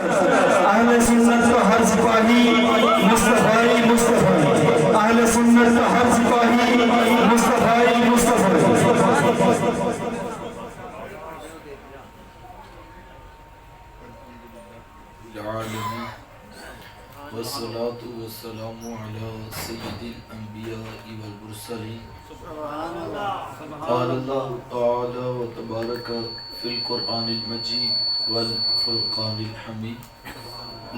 اہل سنت کا ہر سپاہی مصطفی مصطفی، اہل سنت کا ہر سپاہی مصطفی مصطفی۔ والصلاة والسلام على سید الانبیاء والمرسلین۔ قال اللہ تعالی و تبارک فی القرآن المجید والفرقان الحمید۔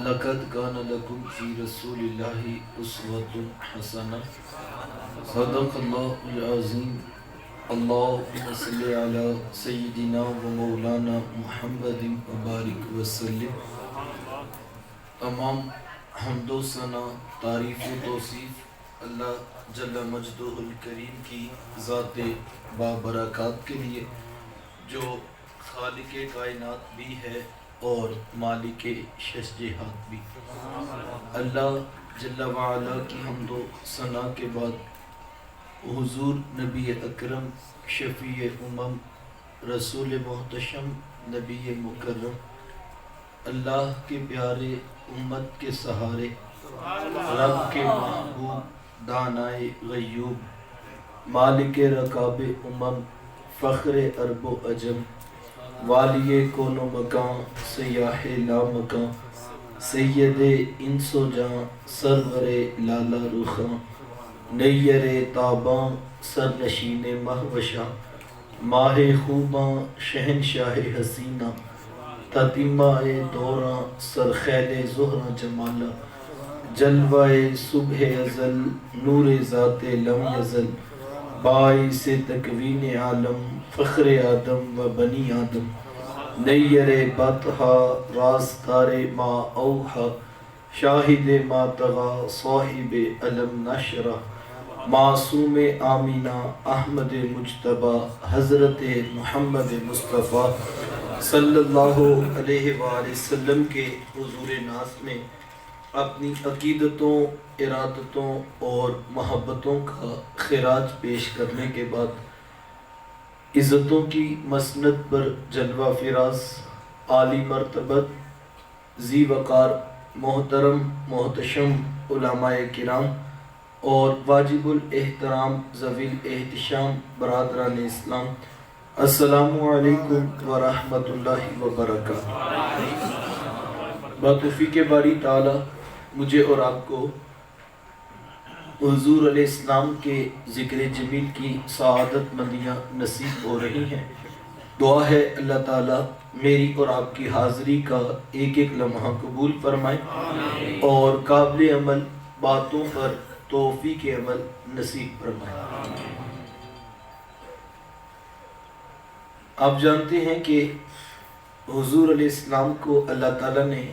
لقد کان لکم فی رسول اللہ اسوۃ حسنہ۔ صدق اللہ العظیم۔ اللہم صلی علی سیدنا و مولانا محمد وبارک وسلم۔ تمام حمد و ثنا، تعریف و توصیف اللہ جل مجدہ الکریم کی ذات بابرکات کے لیے، جو خالق کائنات بھی ہے اور مالک ششجہات بھی۔ اللہ جل وعلا کی حمد و ثنا کے بعد حضور نبی اکرم شفیع امم رسول محتشم نبی مکرم، اللہ کے پیارے امت کے سہارے، رب کے محبوب دانائے غیوب، مالک رکاب امم فخر عرب و عجم، والی کون و مکان سیاح لا مکان، سید انس و جاں سرور لالا رخاں، نیر تاباں سرنشین مہوشاں، ماہ خوباں شہنشاہ حسینہ، تتیمہ دوراں سرخیل زہرہ جمالہ، جلوہ صبح ازل نور ذات لم یزل، باعث تکوین عالم فخر آدم و بنی آدم، نیر بطحہ راستار ما اوحا، شاہد ما طغا صاحب علم نشرہ، معصوم آمینہ احمد مجتبیٰ حضرت محمد مصطفیٰ صلی اللہ علیہ وآلہ وسلم کے حضور ناز میں اپنی عقیدتوں، ارادتوں اور محبتوں کا خراج پیش کرنے کے بعد، عزتوں کی مسند پر جلوہ فراز، عالی مرتبت، ذی وقار، محترم محتشم علماء کرام اور واجب الاحترام ذوی الاحتشام برادران اسلام، السلام علیکم ورحمۃ اللہ وبرکاتہ۔ بتوفیق باری تعالی مجھے اور آپ کو حضور علیہ السلام کے ذکر جمیل کی سعادت مندیاں نصیب ہو رہی ہیں۔ دعا ہے اللہ تعالیٰ میری اور آپ کی حاضری کا ایک ایک لمحہ قبول فرمائے اور قابل عمل باتوں پر توفیق عمل نصیب فرمائے۔ آپ جانتے ہیں کہ حضور علیہ السلام کو اللہ تعالیٰ نے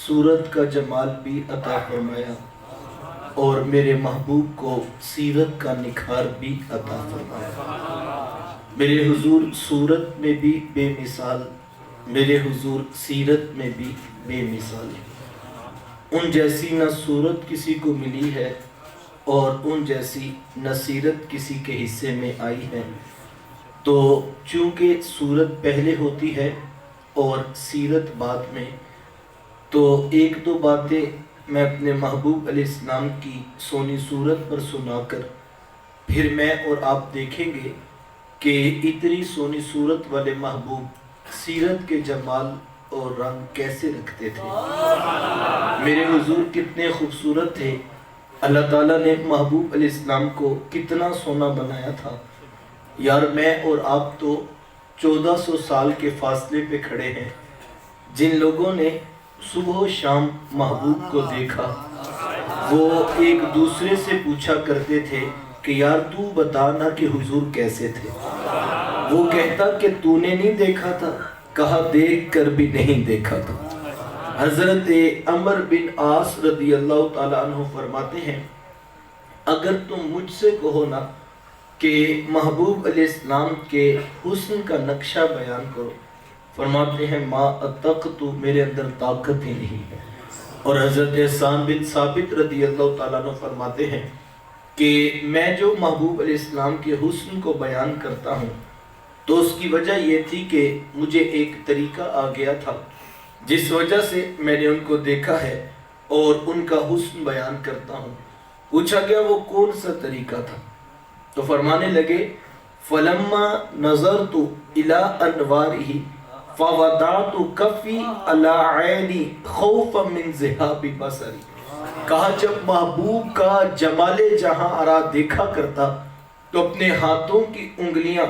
صورت کا جمال بھی عطا فرمایا اور میرے محبوب کو سیرت کا نکھار بھی عطا فرمایا۔ میرے حضور صورت میں بھی بے مثال، میرے حضور سیرت میں بھی بے مثال، ان جیسی نہ صورت کسی کو ملی ہے اور ان جیسی نہ سیرت کسی کے حصے میں آئی ہے۔ تو چونکہ صورت پہلے ہوتی ہے اور سیرت بعد میں، تو ایک دو باتیں میں اپنے محبوب علیہ السلام کی سونی صورت پر سنا کر پھر میں اور آپ دیکھیں گے کہ اتنی سونی صورت والے محبوب سیرت کے جمال اور رنگ کیسے رکھتے تھے، میرے حضور کتنے خوبصورت تھے، اللہ تعالیٰ نے محبوب علیہ السلام کو کتنا سونا بنایا تھا۔ یار میں اور آپ تو 1400 سال کے فاصلے پہ کھڑے ہیں، جن لوگوں نے صبح و شام محبوب کو دیکھا وہ ایک دوسرے سے پوچھا کرتے تھے کہ یار تو بتانا کہ حضور کیسے تھے۔ وہ کہتا کہ تو نے نہیں دیکھا تھا، کہا دیکھ کر بھی نہیں دیکھا تھا۔ حضرت عمر بن عاص رضی اللہ تعالیٰ عنہ فرماتے ہیں اگر تم مجھ سے کہو نا کہ محبوب علیہ السلام کے حسن کا نقشہ بیان کرو، فرماتے ہیں ما اتقت، میرے اندر طاقت ہی نہیں ہے۔ اور حضرت حسان بن ثابت رضی اللہ تعالیٰ عنہ فرماتے ہیں کہ میں جو محبوب علیہ السلام کے حسن کو بیان کرتا ہوں تو اس کی وجہ یہ تھی کہ مجھے ایک طریقہ آ گیا تھا، جس وجہ سے میں نے ان کو دیکھا ہے اور ان کا حسن بیان کرتا ہوں۔ پوچھا گیا وہ کون سا طریقہ تھا؟ تو فرمانے لگے فَلَمَّا نَظَرْتُ إِلَىٰ أَنْوَارِهِ فَوَضَعْتُ كَفِّي عَلَىٰ عَيْنِي خَوْفًا مِّن ذِهَابِ بَصَرِي۔ کہا جب محبوب کا جمال جہاں آرا دیکھا کرتا تو اپنے ہاتھوں کی انگلیاں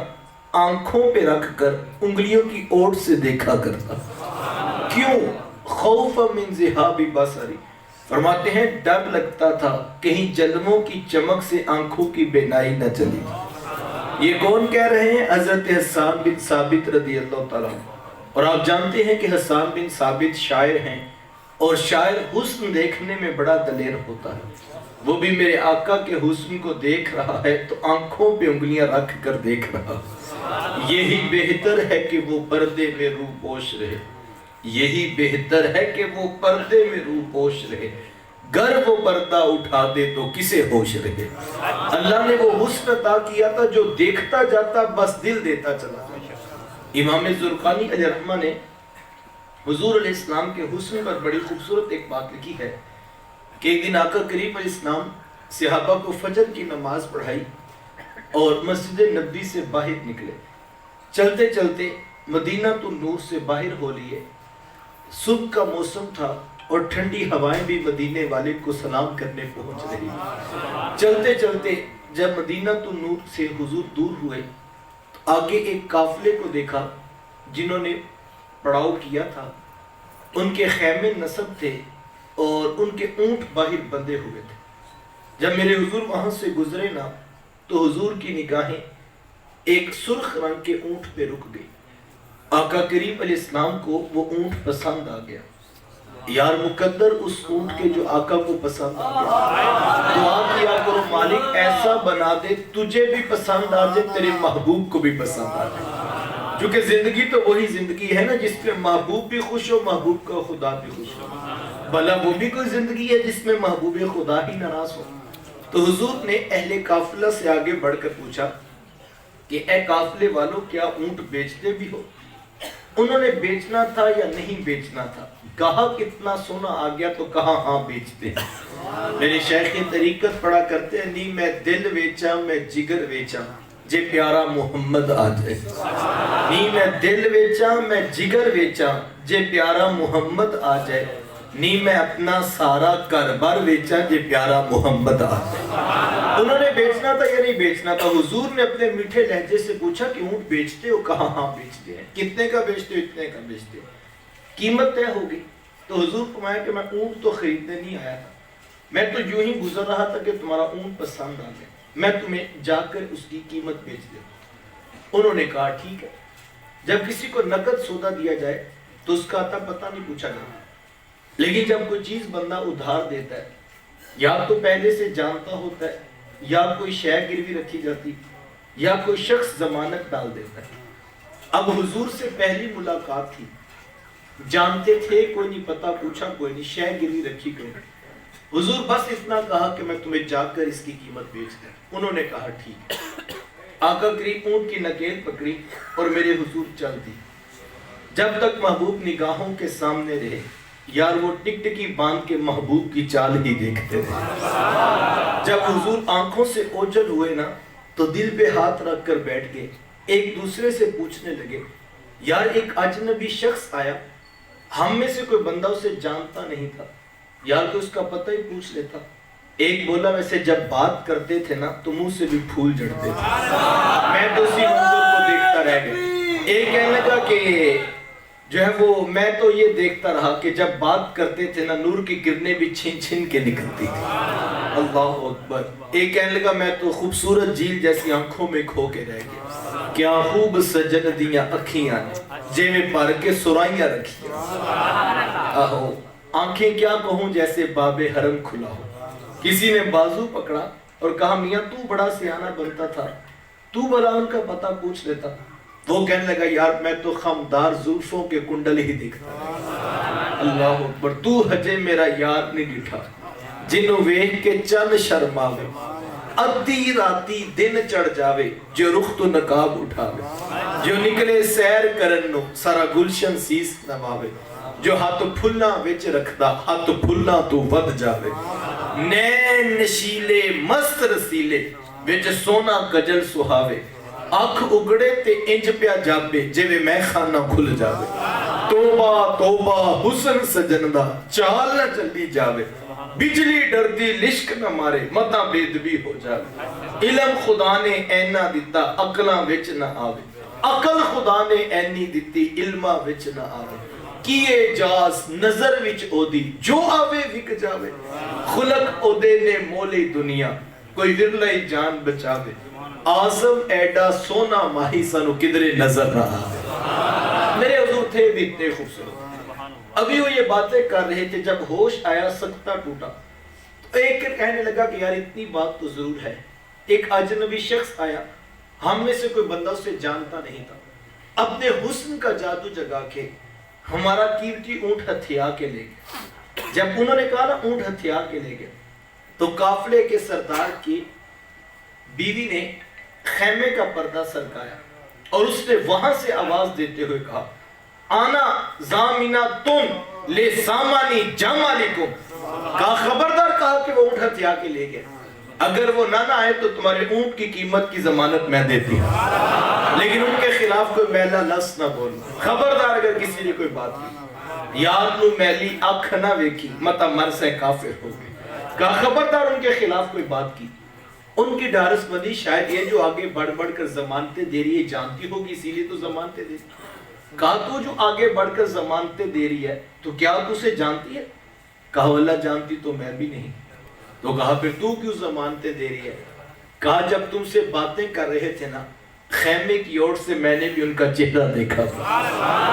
آنکھوں پہ رکھ کر انگلیوں کی اوٹ سے دیکھا کرتا۔ کیوں؟ خوفا من ذہاب بصری، فرماتے ہیں ڈر لگتا تھا کہیں جلموں کی چمک سے آنکھوں کی بینائی نہ چلی۔ یہ کون کہہ رہے ہیں؟ حضرت حسان بن ثابت رضی اللہ تعالیٰ۔ اور آپ جانتے ہیں کہ حسان بن ثابت شاعر ہیں، اور شاعر حسن دیکھنے میں بڑا دلیر ہوتا ہے۔ وہ بھی میرے آقا کے حسن کو دیکھ رہا ہے تو آنکھوں پہ انگلیاں رکھ کر دیکھ رہا۔ یہی بہتر ہے کہ وہ پردے میں روح پوش رہے، یہی بہتر ہے کہ وہ پردے میں روح پوش رہے، گر وہ پردہ اٹھا دے تو کسے ہوش رہے۔ اللہ نے وہ حسن عطا کیا تھا جو دیکھتا جاتا بس دل دیتا چلا جاتا۔ امام زرقانی علیہ الرحمہ نے حضور علیہ السلام کے حسن پر بڑی خوبصورت ایک بات لکھی ہے کہ ایک دن آقا کریم علیہ السلام صحابہ کو فجر کی نماز پڑھائی اور مسجد نبوی سے باہر نکلے۔ چلتے چلتے مدینہ تو نور سے باہر ہو لیے۔ صبح کا موسم تھا اور ٹھنڈی ہوائیں بھی مدینے والے کو سلام کرنے پہنچ رہی۔ چلتے چلتے جب مدینہ تو نور سے حضور دور ہوئے تو آگے ایک قافلے کو دیکھا جنہوں نے پڑاؤ کیا تھا۔ ان کے خیمے نصب تھے اور ان کے اونٹ باہر بندھے ہوئے تھے۔ جب میرے حضور وہاں سے گزرے نا تو حضور کی نگاہیں ایک سرخ رنگ کے اونٹ پہ رک گئی۔ آقا کریم علیہ السلام کو وہ اونٹ پسند آ گیا۔ یار مقدر اس اونٹ کے جو آقا کو پسند آ گیا، دعا کیا کرو مالک ایسا بنا دے تجھے بھی پسند آ جائے، تیرے محبوب کو بھی پسند آ جائے۔ کیونکہ زندگی تو وہی زندگی ہے نا جس میں محبوب بھی خوش ہو، محبوب کا خدا بھی خوش ہو۔ بھلا وہ بھی کوئی زندگی ہے جس میں محبوب خدا ہی ناراض ہو؟ تو حضور نے اہل قافلہ سے آگے بڑھ کر پوچھا کہ اے قافلے والوں کیا اونٹ بیچتے بھی ہو؟ انہوں نے بیچنا تھا یا نہیں بیچنا تھا؟ کہا کتنا سونا آ گیا تو کہا ہاں بیچتے ہیں۔ میرے شیخ طریقت پڑھا کرتے ہیں نہیں میں دل ویچا میں جگر ویچا جے پیارا محمد آ جائے، نہیں میں دل ویچا میں جگر ویچا جے پیارا محمد آ جائے، نہیں میں اپنا سارا کاربار ویچا جے پیارا محمد آ جائے۔ انہوں نے بیچنا تھا یا نہیں بیچنا تھا؟ حضور نے اپنے میٹھے لہجے سے پوچھا کہ اونٹ بیچتے ہو؟ کہا ہاں بیچتے ہیں۔ کتنے کا بیچتے ہو؟ اتنے کا بیچتے ہیں۔ قیمت طے ہوگی تو حضور فرمایا کہ میں اونٹ تو خریدنے نہیں آیا تھا، میں تو یوں ہی گزر رہا تھا کہ تمہارا اونٹ پسند آ گیا، میں تمہیں جا کر اس کی قیمت بیچ دوں۔ انہوں نے کہا ٹھیک ہے۔ جب کسی کو نقد سودا دیا جائے تو اس کا عطا پتہ نہیں پوچھا جاتا، لیکن جب کوئی چیز بندہ ادھار دیتا ہے یا تو پہلے سے جانتا ہوتا ہے یا کوئی شے گروی رکھی جاتی یا کوئی شخص ضمانت ڈال دیتا ہے۔ اب حضور سے پہلی ملاقات تھی، جانتے تھے کوئی نہیں، پتہ پوچھا کوئی نہیں، شے گروی رکھی کوئی نہیں۔ حضور بس اتنا کہا کہ میں تمہیں جا کر اس کی قیمت بیچ دوں۔ انہوں نے کہا ٹھیک ہے۔ آقا کریم اونٹ کی نکیل پکڑی اور میرے حضور چل دی۔ جب تک محبوب نگاہوں کے سامنے رہے یار وہ ٹکٹکی باندھ کے محبوب کی چال ہی دیکھتے رہے۔ جب حضور آنکھوں سے اوجھل ہوئے نا تو دل پہ ہاتھ رکھ کر بیٹھ گئے، ایک دوسرے سے پوچھنے لگے یار ایک اجنبی شخص آیا، ہم میں سے کوئی بندہ اسے جانتا نہیں تھا، یار تو اس کا پتہ ہی پوچھ لیتا۔ ایک بولا ویسے جب بات کرتے تھے نا تو منہ سے بھی پھول جھڑتے تھے، میں تو اسی منظر کو دیکھتا رہ گیا۔ ایک کہنے لگا کہ جو ہے وہ میں تو یہ دیکھتا رہا کہ جب بات کرتے تھے نا نور کی کرنیں بھی چھن چھن کے نکلتی تھی۔ اللہ اکبر۔ ایک کہنے لگا میں تو خوبصورت جھیل جیسی آنکھوں میں کھو کے رہ گیا، کیا خوب سجن دیاں اکھیاں نے جے میں پر کے سرائیاں رکھی، آہو آنکھیں کیا کہوں جیسے باب حرم کھلا ہو۔ کسی نے بازو پکڑا اور کہا میاں تو بڑا سیانہ بنتا تھا، تو بلا ان کا پتہ پوچھ لیتا۔ وہ کہنے لگا یار میں تو خمدار زلفوں کے کنڈل ہی دیکھتا۔ اللہ اکبر۔ تو حجے میرا یار نہیں ڈٹھا جنوں ویکھ کے چند شرماوے، ادھی راتی دن چڑھ جاوے جو رخ تو نقاب اٹھاوے، جو نکلے سیر کرن نو سارا گلشن سیس نواوے، جو ہاتھ پھلاں وچ رکھدا ہاتھ پھلاں تو ود جاوے نین نشیلے مست رسیلے وچ سونا کجل سہاوے اکھ اگڑے تے انج پیا جاپے جوے میں خانہ کھل جاوے توبہ توبہ حسن سجن دا چال نہ چلی جاوے بجلی ڈردی لشک نہ مارے متا بےدبی ہو جاوے علم خدا نے اینا دیتا عقلاں وچ نہ آوے عقل خدا نے اینی دیتی علماں وچ نہ آوے کیے جاز نظر وچ او دی جو آوے وک جاوے خلق او دے نے مولی دنیا کوئی ورلے جان بچاوے آزم ایڈا سونا ماہی سانو کدرے نظر نہ آوے میرے حضور تھے بھی اتنے خوبصورت ابھی وہ یہ باتیں کر رہے تھے جب ہوش آیا سکتا ٹوٹا تو ایک کہنے لگا کہ یار اتنی بات تو ضرور ہے ایک اجنبی شخص آیا ہم میں سے کوئی بندہ اسے جانتا نہیں تھا اپنے حسن کا جادو جگا کے ہمارا قیمتی اونٹ ہتھیا کے لے گیا جب انہوں نے کہا نا اونٹ ہتھیا کے لے گیا تو قافلے کے سردار کی بیوی نے خیمے کا پردہ سرکایا اور اس نے وہاں سے آواز دیتے ہوئے کہا آنا زامینہ تم لے سامانی جامالکم کہا خبردار کہا کہ وہ اونٹ ہتھیا کے لے گئے اگر وہ نہ آئے تو تمہارے اونٹ کی قیمت کی ضمانت میں دیتی ہوں لیکن ان کے خلاف کوئی میلا لفظ نہ بول خبردار اگر کسی نے کوئی بات کی یار نو میلی اکھ نہ ویکھی متا مر سے کافر ہو گئے کہا خبردار ان کے خلاف کوئی بات کی ان کی ڈارس مندی شاید یہ جو آگے بڑھ بڑھ کر ضمانتیں دے رہی ہے جانتی ہوگی اسی لیے تو ضمانتیں دے رہی کہا تو جو آگے بڑھ کر ضمانتیں دے رہی ہے تو کیا تو اسے جانتی ہے کہا واللہ جانتی تو میں بھی نہیں تو کہا پھر تو کیوں ضمانتیں دے رہی ہے کہا جب تم سے باتیں کر رہے تھے نا خیمے کی اوٹ سے میں نے بھی ان کا چہرہ دیکھا تھا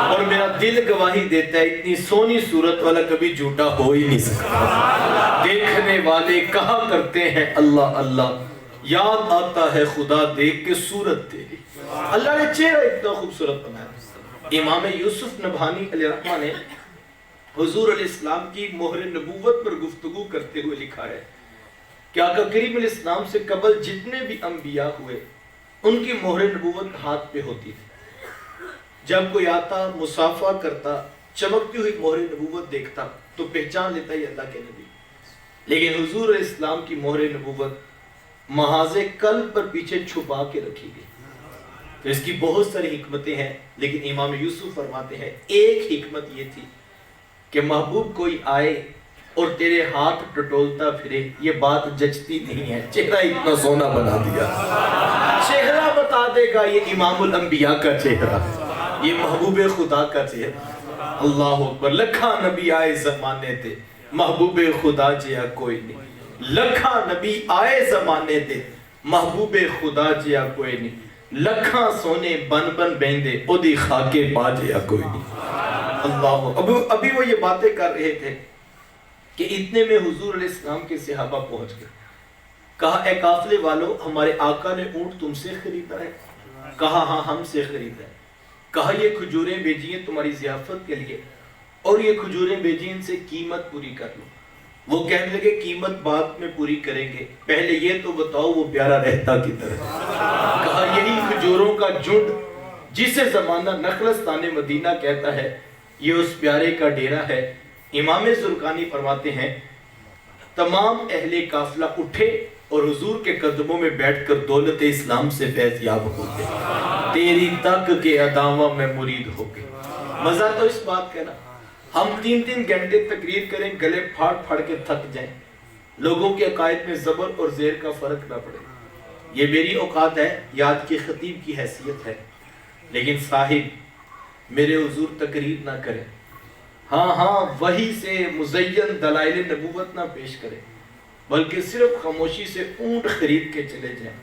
اور میرا دل گواہی دیتا ہے اتنی سونی صورت والا کبھی جھوٹا ہو ہی نہیں سکتا دیکھنے والے کہا کرتے ہیں اللہ اللہ یاد آتا ہے خدا دیکھ کے صورت تیری اللہ نے چہرہ اتنا خوبصورت بنایا امام یوسف نبہانی علیہ الرحمہ نے حضور علیہ السلام کی مہر نبوت پر گفتگو کرتے ہوئے لکھا ہے کہ آقا کریم علیہ السلام سے قبل جتنے بھی انبیاء ہوئے ان کی مہر نبوت ہاتھ پہ ہوتی تھی جب کوئی آتا مصافحہ کرتا چمکتی ہوئی مہر نبوت دیکھتا تو پہچان لیتا یہ اللہ کے نبی لیکن حضور علیہ السلام کی مہر نبوت محاذ قلب پر پیچھے چھپا کے رکھی گئی تو اس کی بہت ساری حکمتیں ہیں لیکن امام یوسف فرماتے ہیں ایک حکمت یہ تھی کہ محبوب کوئی آئے اور تیرے ہاتھ ٹٹولتا پھرے یہ بات جچتی نہیں ہے چہرہ اتنا سونا بنا دیا چہرہ بتا دے گا یہ امام الانبیاء کا چہرہ یہ محبوب خدا کا چہرہ اللہ اکبر لکھا نبی آئے زمانے تے محبوب خدا جیا کوئی نہیں لکھا نبی آئے زمانے تے محبوب خدا جیا کوئی نہیں لکھاں سونے بن بن بیندے او دی خاکے پا جیا کوئی نہیں اللہ ابھی وہ یہ باتیں کر رہے تھے کہ اتنے میں حضور علیہ السلام کے صحابہ پہنچ گئے کہا اے قافلے والو ہمارے آقا نے اونٹ تم سے خریدا ہے کہا ہاں ہم سے خریدا ہے کہا یہ کھجوریں بھیجی ہیں تمہاری ضیافت کے لیے اور یہ کھجوریں بھیجی ان سے قیمت پوری کر لو وہ کہنے لگے قیمت بعد میں پوری کریں گے پہلے یہ تو بتاؤ وہ پیارا رہتا کی طرح کہا یہی کھجوروں کا جھنڈ جسے زمانہ نخلستان مدینہ کہتا ہے یہ اس پیارے کا ڈیرا ہے امام زرقانی فرماتے ہیں تمام اہل قافلہ اٹھے اور حضور کے قدموں میں بیٹھ کر دولت اسلام سے فیض یاب ہو گئے تیری تک کے اداواں میں مرید ہو گئے مزہ تو اس بات کا نا ہم 3-3 گھنٹے تقریر کریں گلے پھاڑ پھاڑ کے تھک جائیں لوگوں کے عقائد میں زبر اور زیر کا فرق نہ پڑے یہ میری اوقات ہے یاد کی خطیب کی حیثیت ہے لیکن صاحب میرے حضور تقریر نہ کریں ہاں وہی سے مزین دلائل نبوت نہ پیش کریں بلکہ صرف خاموشی سے اونٹ خرید کے چلے جائیں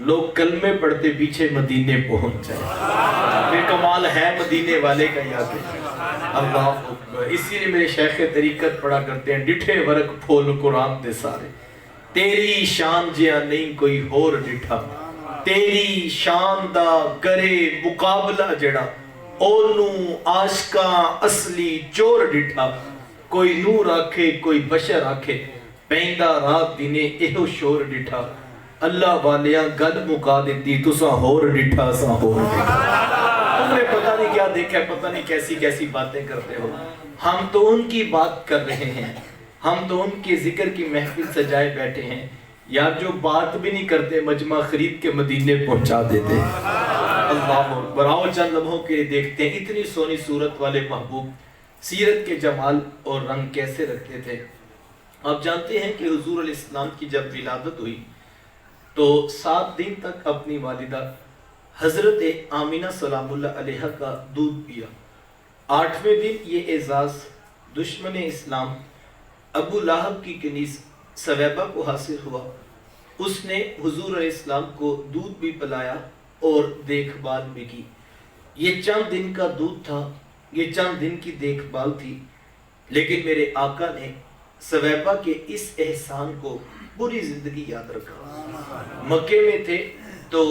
لوگ کلمے پڑھتے پیچھے مدینے پہنچ جائیں پھر کمال ہے مدینے والے کا یاد ہے اللہ اکبر اسی لیے میرے شیخ طریقت پڑھا کرتے ہیں ڈٹھے ورق پھول قرآن دے سارے تیری شان جیا نہیں کوئی ہور ڈٹھا تیری شان دا کرے مقابلہ جڑا اونو عاشقاں اصلی چور ڈٹھا کوئی نور آکھے کوئی بشر آکھے پہندہ رات دینے ایہو شور ڈٹھا اللہ والیاں گل مکا دیتی تساں ہور ڈٹھا ساں ہور ڈٹھا تم نے پتہ نہیں کیا دیکھا ہے، پتہ نہیں کیسی کیسی باتیں کرتے ہو. ہم تو ان کی بات کر رہے ہیں، ہم تو ان کے ذکر کی محفل سجائے بیٹھے ہیں. یار جو بات بھی نہیں کرتے مجمع خرید کے مدینے پہنچا دیتے. اللہ اکبر. آؤ چند لمحوں کے لیے دیکھتے ہیں اتنی سونی صورت والے محبوب سیرت کے جمال اور رنگ کیسے رکھتے تھے. آپ جانتے ہیں کہ حضور علیہ السلام کی جب ولادت ہوئی تو 7 دن تک اپنی والدہ حضرت آمینہ سلام اللہ علیہ کا دودھ پیا. 8ویں دن یہ اعزاز دشمن اسلام ابو لہب کی کنیز سویبہ کو حاصل ہوا. اس نے حضور علیہ السلام کو دودھ بھی پلایا اور دیکھ بھال بھی کی. یہ چند دن کا دودھ تھا، یہ چند دن کی دیکھ بھال تھی، لیکن میرے آقا نے سویبہ کے اس احسان کو پوری زندگی یاد رکھا. مکے میں تھے تو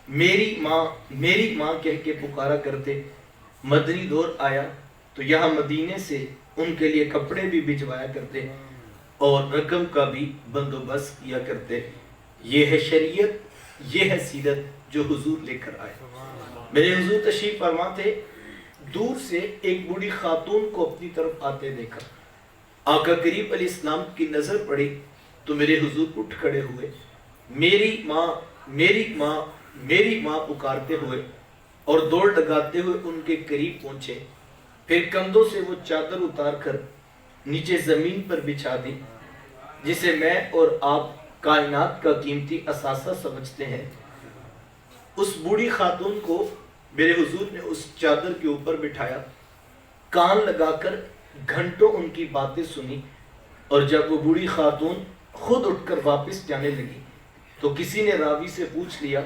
میری ماں کہہ کے پکارا کرتے. مدنی دور آیا تو یہاں مدینے سے ان کے لیے کپڑے بھی بھجوایا کرتے اور رقم کا بھی بندوبست کیا کرتے. یہ ہے شریعت، یہ ہے سیرت جو حضور لے کر آئے. میرے حضور تشریف فرما تھے. دور سے ایک بوڑھی خاتون کو اپنی طرف آتے دیکھا. آقا کریم علیہ السلام کی نظر پڑی تو میرے حضور اٹھ کھڑے ہوئے. میری ماں میری ماں میری ماں پکارتے ہوئے اور دوڑ لگاتے ہوئے ان کے قریب پہنچے. پھر کندھوں سے وہ چادر اتار کر نیچے زمین پر بچھا دی جسے میں اور آپ کائنات کا قیمتی اثاثہ سمجھتے ہیں. اس بوڑھی خاتون کو میرے حضور نے اس چادر کے اوپر بٹھایا، کان لگا کر گھنٹوں ان کی باتیں سنی. اور جب وہ بوڑھی خاتون خود اٹھ کر واپس جانے لگی تو کسی نے راوی سے پوچھ لیا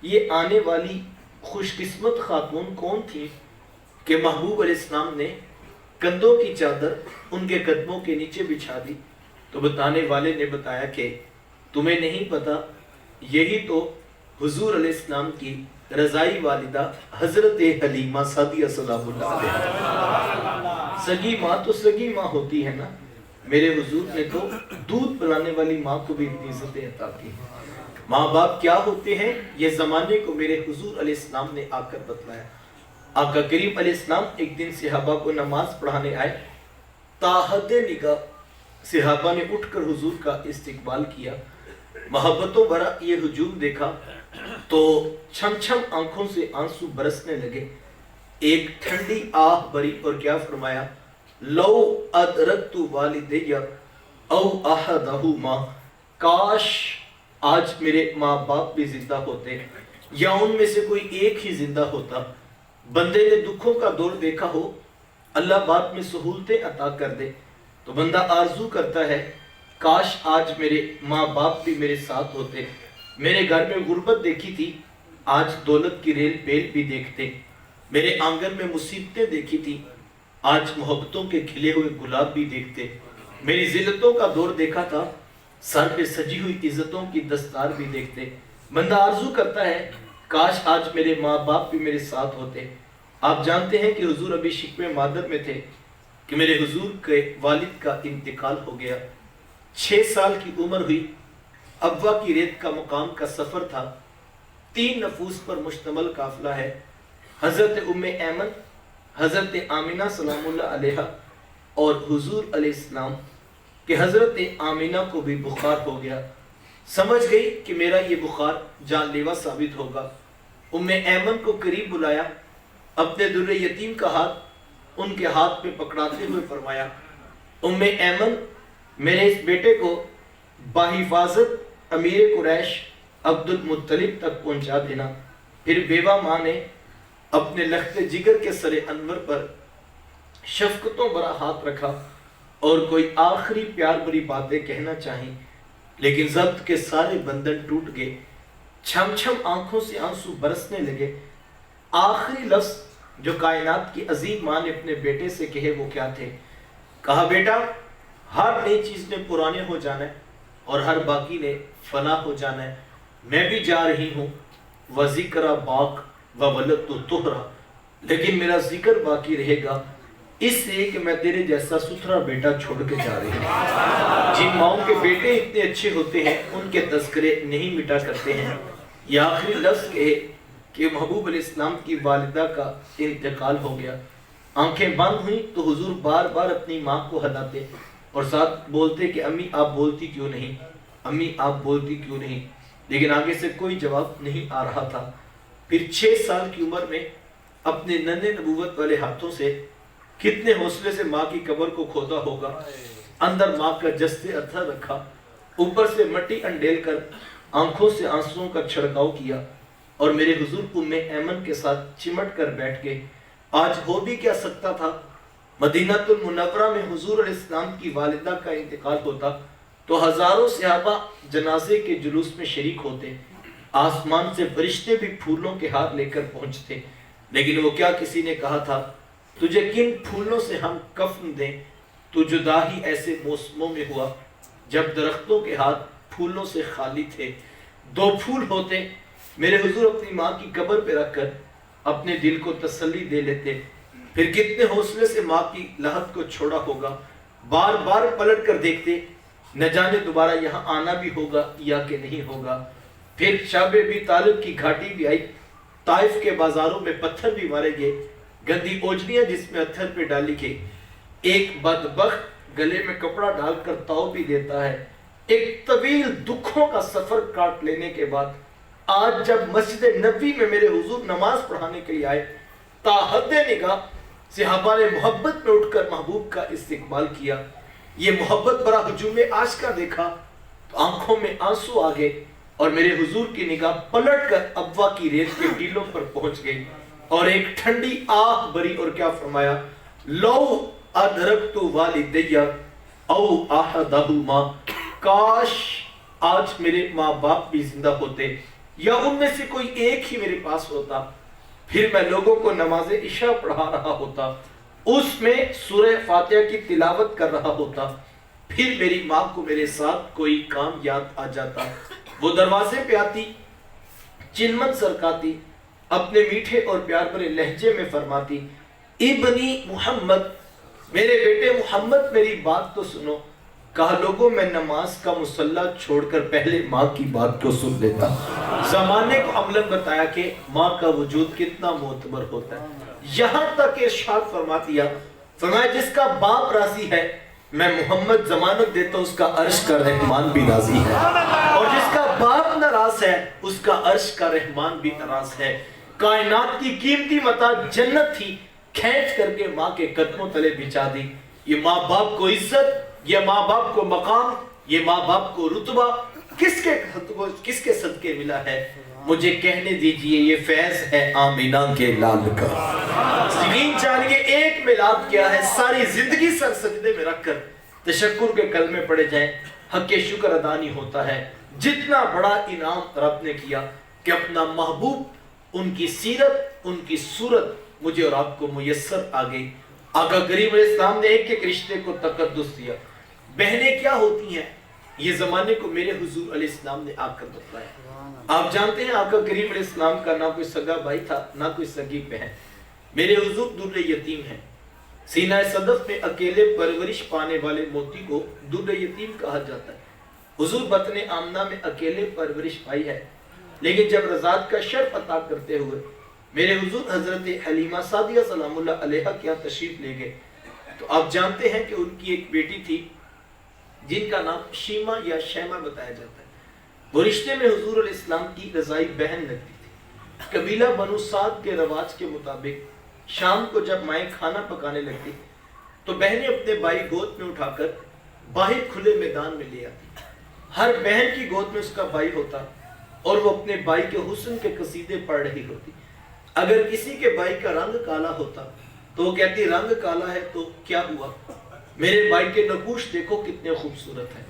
یہ آنے والی خوش قسمت خاتون کون تھی کہ محبوب علیہ السلام نے کندھوں کی چادر ان کے قدموں کے نیچے بچھا دی. تو بتانے والے نے بتایا کہ تمہیں نہیں پتا، یہی تو حضور علیہ السلام کی رضائی والدہ حضرت حلیمہ سعدیہ سلام اللہ علیہ. سگی ماں تو سگی ماں ہوتی ہے نا. میرے حضور نے تو دودھ پلانے والی ماں کو بھی اتنی عزتیں عطا کی. ماں باپ کیا ہوتے ہیں یہ زمانے کو میرے حضور علیہ السلام نے آ کر بتلایا. آقا کریم علیہ السلام ایک دن صحابہ کو نماز پڑھانے آئے. تاحد نگاہ صحابہ نے اٹھ کر حضور کا استقبال کیا. محبتوں بھرا یہ ہجوم دیکھا تو چھم چھم آنکھوں سے آنسو برسنے لگے. ایک ٹھنڈی آہ بری اور کیا فرمایا، لو ادرکت والدی او احدہما، کاش آج میرے ماں باپ بھی زندہ ہوتے یا ان میں سے کوئی ایک ہی زندہ ہوتا. بندے نے دکھوں کا دور دیکھا ہو، اللہ بات میں سہولتیں عطا کر دے تو بندہ آرزو کرتا ہے کاش آج میرے ماں باپ بھی میرے ساتھ ہوتے. میرے گھر میں غربت دیکھی تھی، آج دولت کی ریل پیل بھی دیکھتے. میرے آنگن میں مصیبتیں دیکھی تھی، آج محبتوں کے کھلے ہوئے گلاب بھی دیکھتے. میری ذلتوں کا دور دیکھا تھا، سر پہ سجی ہوئی عزتوں کی دستار بھی دیکھتے. بندہ آرزو کرتا ہے کاش آج میرے ماں باپ بھی میرے ساتھ ہوتے. آپ جانتے ہیں کہ حضور ابھی شکوے مادر میں تھے کہ میرے حضور کے والد کا انتقال ہو گیا. 6 سال کی عمر ہوئی. ابوا کی ریت کا مقام کا سفر تھا. 3 نفوس پر مشتمل قافلہ ہے. حضرت ام ایمن، حضرت آمینہ سلام اللہ علیہ اور حضور علیہ السلام کہ حضرت آمینہ کو بھی بخار ہو گیا. سمجھ گئی کہ میرا یہ بخار جان لیوا ثابت ہوگا. ام ایمن کو قریب بلایا، اپنے در یتیم کا ہاتھ ان کے ہاتھ پہ پکڑاتے ہوئے فرمایا، ام ایمن میرے اس بیٹے کو باحفاظت امیر قریش عبد المطلب تک پہنچا دینا. پھر بیوہ ماں نے اپنے لخت جگر کے سر انور پر شفقتوں بھرا ہاتھ رکھا اور کوئی آخری پیار بری باتیں کہنا چاہیں، لیکن ضبط کے سارے بندھن ٹوٹ گئے. چھم چھم آنکھوں سے آنسو برسنے لگے. آخری لفظ جو کائنات کی عظیم ماں نے اپنے بیٹے سے کہے وہ کیا تھے؟ کہا بیٹا، ہر نئی چیز نے پرانے ہو جانا ہے اور ہر باقی نے فنا ہو جانا ہے. میں بھی جا رہی ہوں، وَذِكْرَ بَاق وَوَلَدْتُ طُهْرًا، لیکن میرا ذکر باقی رہے گا اس لیے کہ میں تیرے جیسا ستھرا بیٹا چھوڑ کے جا رہی ہوں. جن ماؤں کے بیٹے اتنے اچھے ہوتے ہیں ان کے تذکرے نہیں مٹا کرتے ہیں. یہ آخری لفظ کہے کہ محبوب علیہ السلام کی والدہ کا انتقال ہو گیا۔ آنکھیں بند ہوئیں تو حضور بار بار اپنی ماں کو ہلاتے اور ساتھ بولتے کہ امی آپ بولتی کیوں نہیں، امی آپ بولتی کیوں نہیں، لیکن آگے سے کوئی جواب نہیں آ رہا تھا۔ پھر 6 سال کی عمر میں اپنے ننھے نبوت والے ہاتھوں سے کتنے حوصلے سے ماں کی قبر کو کھودا ہوگا، اندر ماں کا جسد اتھر رکھا، اوپر سے مٹی انڈیل کر آنکھوں سے آنسوؤں کا چھڑکاؤ کیا اور میرے حضور ام ایمن کے ساتھ چمٹ کر بیٹھ گئے۔ آج ہو بھی کیا سکتا تھا، مدینہ المنورہ میں حضور علیہ السلام کی والدہ کا انتقال ہوتا تو ہزاروں صحابہ جنازے کے جلوس میں شریک ہوتے، آسمان سے فرشتے بھی پھولوں کے ہار لے کر پہنچتے، لیکن وہ کیا کسی نے کہا تھا تجھے کن پھولوں سے ہم کفن دیں، تو جدا ہی ایسے موسموں میں ہوا جب درختوں کے ہاتھ پھولوں سے خالی تھے، 2 پھول ہوتے، میرے حضور اپنی ماں کی قبر پہ رکھ کر اپنے دل کو تسلی دے لیتے، پھر کتنے حوصلے سے ماں کی لحد کو چھوڑا ہوگا، بار بار پلٹ کر دیکھتے نہ جانے دوبارہ یہاں آنا بھی ہوگا یا کہ نہیں ہوگا۔ پھر شعب ابی طالب کی گھاٹی بھی آئی، طائف کے بازاروں میں پتھر بھی مارے گئے، گندی اوجھنیاں جس میں اتھر پہ ڈالی گئی، ایک بدبخت گلے میں کپڑا ڈال کر تاؤ بھی دیتا ہے۔ ایک طویل دکھوں کا سفر کاٹ لینے کے بعد آج جب مسجد نبوی میں میرے حضور نماز پڑھانے کے لیے آئے، تا حد نگاہ صحابہ نے محبت میں اٹھ کر محبوب کا استقبال کیا۔ یہ محبت برا ہجوم عاشقہ دیکھا تو آنکھوں میں آنسو آ گئے اور میرے حضور کی نگاہ پلٹ کر ابوا کی ریت کے ٹیلوں پر پہنچ گئی اور ایک ٹھنڈی آہ بری اور کیا فرمایا، لو ادرکت والدیہ او احدہما، کاش آج میرے ماں باپ بھی زندہ ہوتے یا ان میں سے کوئی ایک ہی میرے پاس ہوتا، پھر میں لوگوں کو نماز عشاء پڑھا رہا ہوتا، اس میں سورہ فاتحہ کی تلاوت کر رہا ہوتا، پھر میری ماں کو میرے ساتھ کوئی کام یاد آ جاتا، وہ دروازے پہ آتی، چلمن سرکاتی، اپنے میٹھے اور پیار بھرے لہجے میں فرماتی، ابنی محمد، میرے بیٹے محمد میری بات تو سنو۔ کہا لوگوں میں نماز کا مصلی چھوڑ کر پہلے ماں کی بات کو سن لیتا۔ زمانے کو عملاً بتایا کہ ماں کا وجود کتنا معتبر ہوتا ہے، یہاں تک ارشاد فرما دیا، فرمایا جس کا باپ راضی ہے میں محمد ضمانت دیتا ہوں اس کا عرش کا رحمان بھی راضی ہے، اور جس کا باپ ناراض ہے اس کا عرش کا رحمان بھی ناراض ہے۔ کائنات کی قیمتی متاع جنت تھی، کھینچ کر کے ماں کے قدموں تلے بچھا دی۔ یہ ماں باپ کو عزت، یہ ماں باپ کو مقام، یہ ماں باپ کو رتبہ کس کے صدقے ملا ہے؟ مجھے کہنے دیجئے یہ فیض ہے آمینہ کے لال کا۔ یقین جانیے ایک میلاد کیا ہے، ساری زندگی سر سجدے میں رکھ کر تشکر کے کلمے پڑے جائیں، حق شکر ادا نہیں ہوتا ہے۔ جتنا بڑا انعام رب نے کیا کہ اپنا محبوب، ان کی سیرت، ان کی صورت مجھے اور آپ کو میسر آ گئی۔ آقا کریم علیہ السلام نے ایک ایک رشتے کو تقدس دیا۔ بہنیں کیا ہوتی ہیں یہ زمانے کو میرے حضور علیہ السلام نے آ کر بتلایا۔ آپ جانتے ہیں آقا کریم علیہ السلام کا نہ کوئی سگا بھائی تھا نہ کوئی سگی بہن، میرے حضور در یتیم ہیں۔ سینہ صدف میں اکیلے پرورش پانے والے موتی کو در یتیم کہا جاتا ہے۔ حضور بطن آمنہ میں اکیلے پرورش پائی ہے، لیکن جب رضاعت کا شرف عطا کرتے ہوئے میرے حضور حضرت حلیمہ سعدیہ سلام اللہ علیہا کے یہاں تشریف لے گئے تو آپ جانتے ہیں کہ ان کی ایک بیٹی تھی جن کا نام شیمہ یا شیمہ بتایا جاتا ہے۔ وہ رشتے میں حضور علیہ السلام کی رضائی بہن لگتی تھی۔ قبیلہ بنو سعد کے رواج کے مطابق شام کو جب مائیں کھانا پکانے لگتی تو بہنیں اپنے بھائی گود میں اٹھا کر باہر کھلے میدان میں لے آتی۔ ہر بہن کی گود میں اس کا بھائی ہوتا اور وہ اپنے بھائی کے حسن کے قصیدے پڑھ رہی ہوتی۔ اگر کسی کے بھائی کا رنگ کالا ہوتا تو وہ کہتی رنگ کالا ہے تو کیا ہوا، میرے بھائی کے نقوش دیکھو کتنے خوبصورت ہیں،